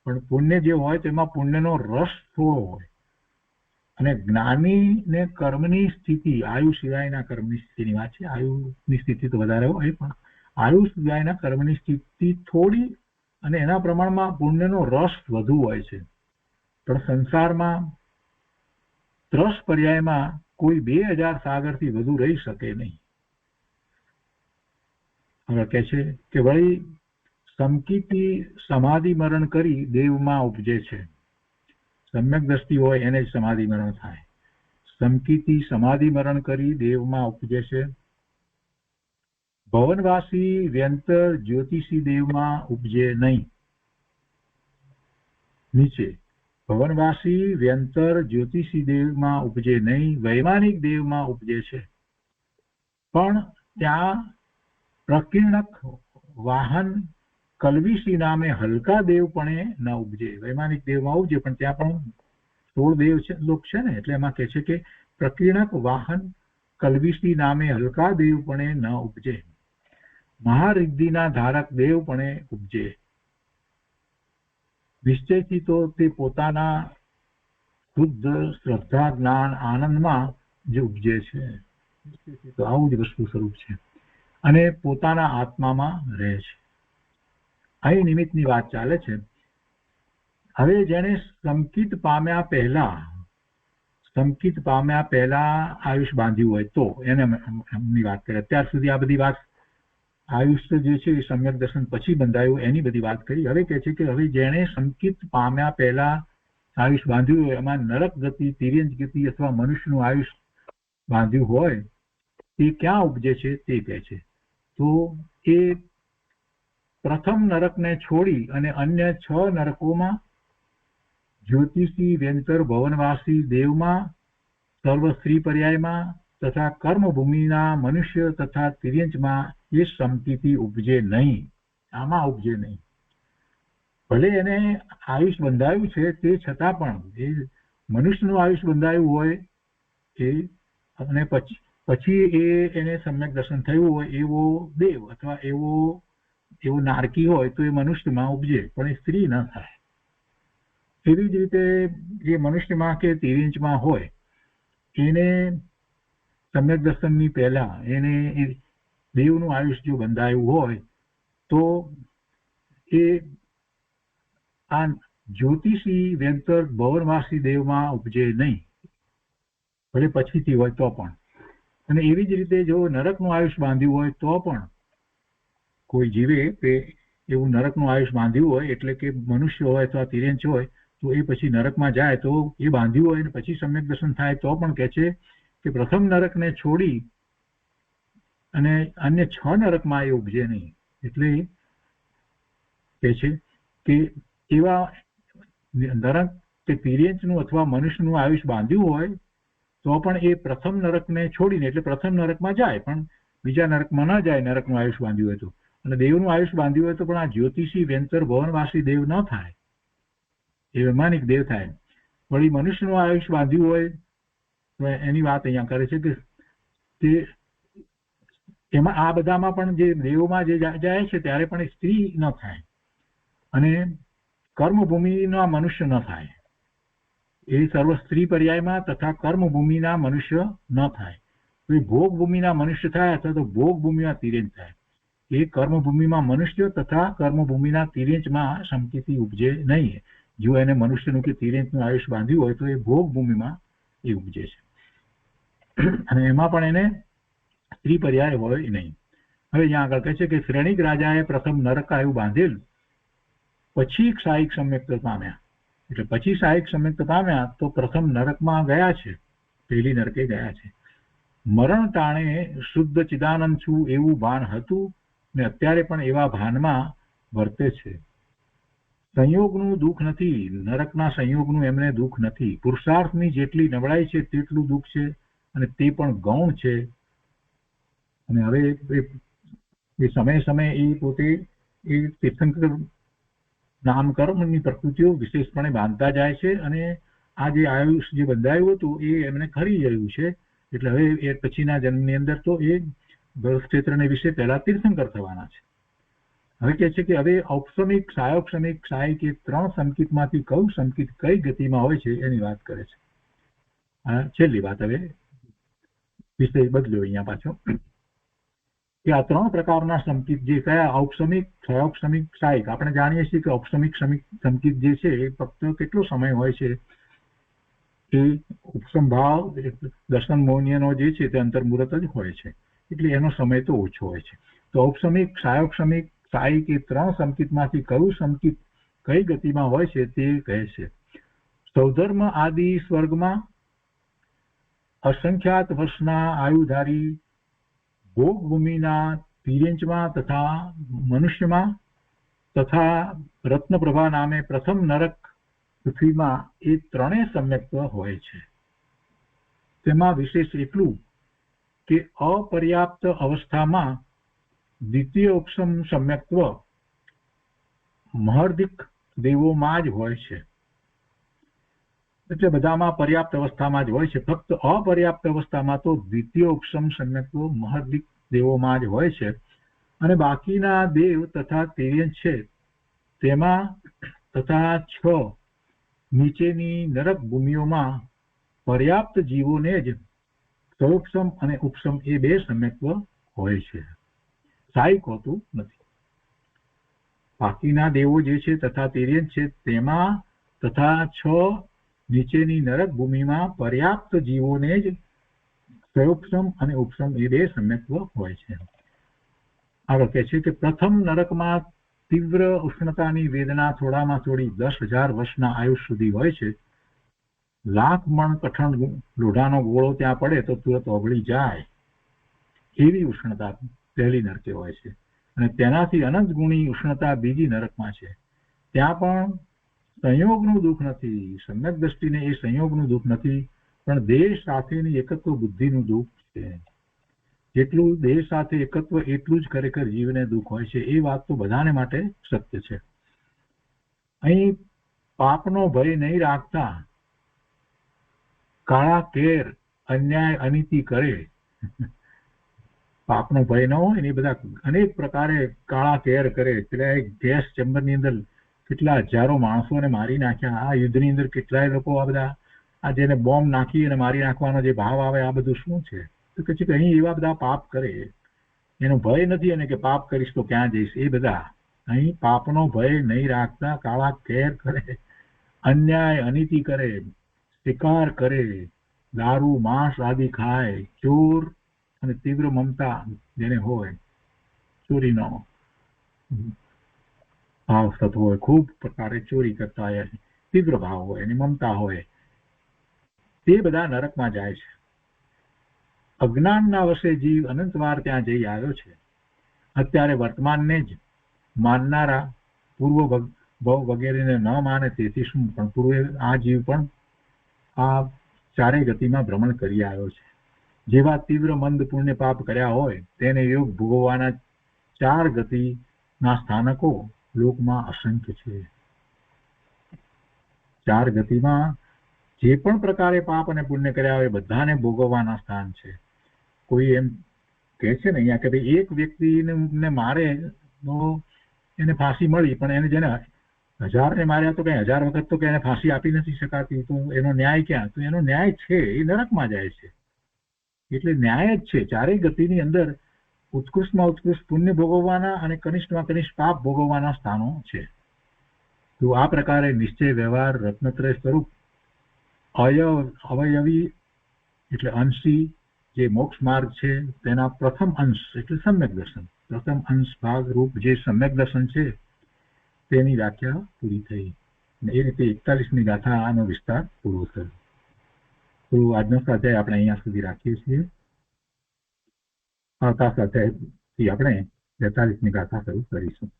પણ પુણ્ય જે હોય તેમાં પુણ્યનો રસ થોડો હોય. અને જ્ઞાનીને કર્મની સ્થિતિ આયુ સિવાયના કર્મની સ્થિતિની વાત છે. આયુની સ્થિતિ તો વધારે હોય પણ આયુ સિવાયના કર્મની સ્થિતિ થોડી અને એના પ્રમાણમાં પુણ્યનો રસ વધુ હોય છે. પણ સંસારમાં ત્રસ પર્યાયમાં કોઈ 2000 સાગરથી વધુ રહી શકે નહીં. હવે કહે છે કે વળી સમકીતી સમાધિ મરણ કરી દેવમાં ઉપજે છે. સમ્યક દ્રષ્ટિ હોય એને જ સમાધિ મરણ થાય. સમકીતી સમાધિ મરણ કરી દેવમાં ઉપજે છે. ભવનવાસી વ્યંતર જ્યોતિષી દેવમાં ઉપજે નહીં. નીચે ભવનવાસી વ્યંતર જ્યોતિષી દેવમાં ઉપજે નહીં, વૈમાનિક દેવમાં ઉપજે છે. પણ ત્યાં પ્રકીર્ણક વાહન કલવિશી નામે હલકા દેવ પણ ન ઉપજે. વૈમાનિક દેવમાં ઉપજે પણ ત્યાં પણ 16 દેવ છે લોક છે ને, એટલે એમાં કહે છે કે પ્રકીર્ણક વાહન કલવિશી નામે હલકા દેવ પણ ન ઉપજે. મહારિદ્ધિના ધારક દેવ પણ ઉપજે. નિશ્ચયથી તો તે પોતાના શુદ્ધ શ્રદ્ધા જ્ઞાન આનંદમાં જે ઉપજે છે, નિશ્ચયથી તો આવું જ વસ્તુ સ્વરૂપ છે અને પોતાના આત્મામાં રહે છે. અહીં નિમિત્તની વાત ચાલે છે. હવે જેને સંકિત પામ્યા પહેલા આયુષ બાંધ્યું હોય તો એની વાત કરીએ. અત્યાર સુધી આ બધી વાત આયુષ્ય જે છે એ સમ્યક દર્શન પછી બંધાયું એની બધી વાત કરી. હવે કહે છે કે હવે જેણે સંકિત પામ્યા પહેલા આયુષ બાંધ્યું હોય, એમાં નરક ગતિ, તિર્યંચ ગતિ અથવા મનુષ્યનું આયુષ બાંધ્યું હોય તે ક્યાં ઉપજે છે તે કહે છે. તો એ પ્રથમ નરકને છોડી અને અન્ય 6 નરકોમાં, જ્યોતિષી, વેંતર, ભવનવાસી દેવમાં, સર્વ સ્ત્રી પર્યાયમાં તથા કર્મભૂમિના મનુષ્ય તથા તિર્યંચમાં એ સંકિતિ ઉપજે નહીં. આમાં ઉપજે નહીં. ભલે એને આયુષ બંધાયું છે તે છતાં પણ એ મનુષ્યનું આયુષ બંધાયું હોય એ અને પછી એને સમ્યક દર્શન થયું હોય એવો દેવ અથવા એવો નારકી હોય તો એ મનુષ્યમાં ઉપજે, પણ એ સ્ત્રી ન થાય. એવી જ રીતે જે મનુષ્યમાં કે તિર્યંચમાં હોય એને સમ્યક દર્શનની પહેલા એને દેવનું આયુષ જો બંધાયું હોય તો એ આ જ્યોતિષી, વેંતર, ભવનવાસી દેવમાં ઉપજે નહીં, ભલે પછીથી હોય તો પણ. અને એવી જ રીતે જો નરકનું આયુષ બાંધ્યું હોય તો પણ કોઈ જીવે તે એવું નરકનું આયુષ બાંધ્યું હોય, એટલે કે મનુષ્ય હોય અથવા તિર્યંચ હોય તો એ પછી નરકમાં જાય તો એ બાંધ્યું હોય અને પછી સમ્યક દર્શન થાય તો પણ કહે છે કે પ્રથમ નરકને છોડી અને અન્ય 6 નરકમાં એ ઉપજે નહીં. એટલે કહે છે કે એવા નરક કે તિર્યંચનું અથવા મનુષ્યનું આયુષ બાંધ્યું હોય તો પણ એ પ્રથમ નરકને છોડીને, એટલે પ્રથમ નરકમાં જાય પણ બીજા નરકમાં ન જાય નરકનું આયુષ બાંધ્યું હોય તો. અને દેવનું આયુષ બાંધ્યું હોય તો પણ આ જ્યોતિષી, વેંતર, ભવનવાસી દેવ ન થાય, એ વૈમાનિક દેવ થાય. વળી મનુષ્યનું આયુષ બાંધ્યું હોય તો એની વાત અહીંયા કરે છે કે એમાં આ બધામાં પણ જે દેવોમાં જે જાય છે ત્યારે પણ સ્ત્રી ન થાય અને કર્મભૂમિના મનુષ્ય ન થાય. એ સર્વ સ્ત્રી પર્યાયમાં તથા કર્મભૂમિના મનુષ્ય ન થાય. તો એ ભોગભૂમિના મનુષ્ય થાય અથવા તો ભોગભૂમિમાં તિર્યંચ થાય. એ કર્મભૂમિમાં મનુષ્ય તથા કર્મભૂમિના તિર્યંચમાં સંકિતિ ઉપજે નહીં. જો એને મનુષ્યનું કે તિર્યંચનું આયુષ બાંધ્યું હોય તો એ ભોગભૂમિમાં એ ઉપજે છે અને એમાં પણ એને સ્ત્રી પર્યાય હોય નહીં. હવે અહીંયા આગળ કહે છે કે શ્રેણિક રાજાએ પ્રથમ નરક આયુ બાંધેલ, પછી સાહિક સમ્યક્ત પામ્યા. એટલે પછી સાહિક સમ્યક્ત પામ્યા તો પ્રથમ નરકમાં ગયા છે, પહેલી નરકે ગયા છે. મરણ ટાણે શુદ્ધ ચિદાનંદ છું એવું ભાન હતું ને અત્યારે પણ એવા ભાનમાં વર્તે છે. સંયોગનું દુઃખ નથી, નરકના સંયોગનું એમને દુઃખ નથી. પુરુષાર્થની જેટલી નબળાઈ છે તેટલું દુઃખ છે અને તે પણ ગૌણ છે. અને હવે એ સમયે એ પોતે એ તીર્થંકર નામકર્મની પ્રકૃતિઓ વિશેષપણે બાંધતા જાય છે અને આ જે આયુષ જે બંધાયું હતું એ એમને ખરી રહ્યું છે. એટલે હવે એ પછીના જન્મની અંદર તો એ ક્ષેત્રને વિશે પહેલા તીર્થંકર થવાના છે. હવે કહે છે કે હવે ઔપસમિક, સાયોપસમિક, સાહિક એ 3 સંકિતમાંથી કયું સંકિત કઈ ગતિમાં હોય છે એની વાત કરે છે. છેલ્લી વાત હવે વિષય બદલ્યો અહીંયા પાછો કે આ 3 પ્રકારના સંકિત જે કયા ઔપસમિક, સાયોપસમિક, સાહિક. આપણે જાણીએ છીએ કે ઔપસમિક સંકિત જે છે એ ફક્ત કેટલો સમય હોય છે એ ઉપસમ ભાવ દર્શન મૌન્યનો જે છે તે અંતર્મુહૂર્ત જ હોય છે, એટલે એનો સમય તો ઓછો હોય છે. તો ઔપસમિક, સાયોપસમિક, સાહિક એ 3 સંકિતમાંથી કયું સંકિત કઈ ગતિમાં હોય છે તે કહે છે. સૌધર્મ આદિ સ્વર્ગમાં, અસંખ્યાત વર્ષના આયુધારી ભોગભૂમિના તિર્યંચમાં તથા મનુષ્યમાં તથા રત્નપ્રભા નામે પ્રથમ નરક પૃથ્વીમાં એ 3 સમ્યક્ત્વ હોય છે. તેમાં વિશેષ એટલું કે અપર્યાપ્ત અવસ્થામાં દ્વિતીય ઉપસમ સમ્યક્ત્વ મહર્દિક દેવોમાં જ હોય છે. એટલે બધામાં પર્યાપ્ત અવસ્થામાં જ હોય છે. ફક્ત અપર્યાપ્ત અવસ્થામાં તો દ્વિતીય ઉપસમ સમ્યક્ત્વ મહર્દિક દેવોમાં જ હોય છે અને બાકીના દેવ તથા તિર્યંચ છે તેમાં તથા 6 નીચેની નરક ભૂમિઓમાં પર્યાપ્ત જીવોને જ સૌક્ષમ અને ઉપસમ એ 2 સમ્યક્ત્વ હોય છે, સાઈક હોતું નથી. બાકીના દેવો જે છે તથા તિર્યક છે તેમાં તથા 6 નીચેની નરક ભૂમિમાં પર્યાપ્ત જીવોને જ સૌક્ષમ અને ઉપસમ એ 2 સમ્યક્ત્વ હોય છે. આગળ કહે છે કે પ્રથમ નરકમાં તીવ્ર ઉષ્ણતાની વેદના થોડામાં થોડી 10,000 વર્ષના આયુષ સુધી હોય છે. લાખ મણ કઠણ લોઢાનો ગોળો ત્યાં પડે તો તુરત ઓગળી જાય એવી ઉષ્ણતા પહેલી નરકે હોય છે, અને તેનાથી અનંત ગુણી ઉષ્ણતા બીજી નરકમાં છે. ત્યાં પણ સંયોગનું દુઃખ નથી, સમ્યક દ્રષ્ટિને એ સંયોગનું દુઃખ નથી, પણ દેહ સાથેની એકત્વ બુદ્ધિનું દુઃખ છે. જેટલું દેહ સાથે એકત્વ એટલું જ ખરેખર જીવને દુઃખ હોય છે. એ વાત તો બધાને માટે સત્ય છે. અહીં પાપનો ભય નહીં રાખતા કાળા કેર અન્યાય અનીતિ કરે, પાપનો ભય ન હોય ને એ બધા અનેક પ્રકારે કાળા કેર કરે. પેલા એક ગેસ ચેમ્બરની અંદર કેટલા હજારો માણસોને મારી નાખ્યા. આ યુદ્ધની અંદર કેટલાય લોકો આ બધા આ જેને બોમ્બ નાખી અને મારી નાખવાનો જે ભાવ આવે આ બધું શું છે? તો કે છે કે અહીં એવા બધા પાપ કરે એનો ભય નથી, અને કે પાપ કરીશ તો ક્યાં જઈશ એ બધા. અહીં પાપનો ભય નહીં રાખતા કાળા કેર કરે, અન્યાય અનીતિ કરે, શિકાર કરે, દારૂ માંસ આદિ ખાય, ચોર અને તીવ્ર મમતા જેને હોય, ચોરીનો ભાવ થતો હોય, ખૂબ પ્રકારે ચોરી કરતા હોય, તીવ્ર ભાવ હોય એની મમતા હોય, તે બધા નરકમાં જાય છે. અજ્ઞાનના વશે જીવ અનંતવાર ત્યાં જઈ આવ્યો છે. અત્યારે વર્તમાનને જ માનનારા પૂર્વ ભવ વગેરેને ન માને તેથી શું, પણ પૂર્વે આ જીવ પણ આ ચારેય ગતિમાં ભ્રમણ કરી આવ્યો છે. જેવા તીવ્ર મંદ પુણ્ય પાપ કર્યા હોય તેને યોગ ભોગવવાના 4 ગતિના સ્થાનકો લોકમાં અસંખ્ય છે. 4 ગતિમાં જે પણ પ્રકારે પાપ અને પુણ્ય કર્યા હોય બધાને ભોગવવાના સ્થાન છે. કોઈ એમ કહે છે ને અહીંયા કે ભાઈ એક વ્યક્તિને મારે તો એને ફાંસી મળી, પણ એને જેને 1000ને માર્યા તો કઈ 1000 વખત તો એને ફાંસી આપી નથી શકાતી, તો એનો ન્યાય ક્યાં? તો એનો ન્યાય છે એ નરકમાં જાય છે. એટલે ન્યાય જ છે. ચારેય ગતિની અંદર ઉત્કૃષ્ટમાં ઉત્કૃષ્ટ પુણ્ય ભોગવવાના અને કનિષ્ઠમાં કનિષ્ઠ પાપ ભોગવવાના સ્થાનો છે. તો આ પ્રકારે નિશ્ચય વ્યવહાર રત્નત્રય સ્વરૂપ અવયવી એટલે અંશી જે મોક્ષ માર્ગ છે તેના પ્રથમ અંશ એટલે સમ્યક દર્શન, પ્રથમ અંશ ભાગ રૂપ જે સમ્યક દર્શન છે તેની વ્યાખ્યા પૂરી થઈ. એ રીતે 41મી ગાથાનો વિસ્તાર પૂરો થયો. તો આજનો સ્વાધ્યાય આપણે અહીંયા સુધી રાખીએ છીએ. આવતા સ્વાધ્યાયથી આપણે 42મી ગાથા શરૂ કરીશું.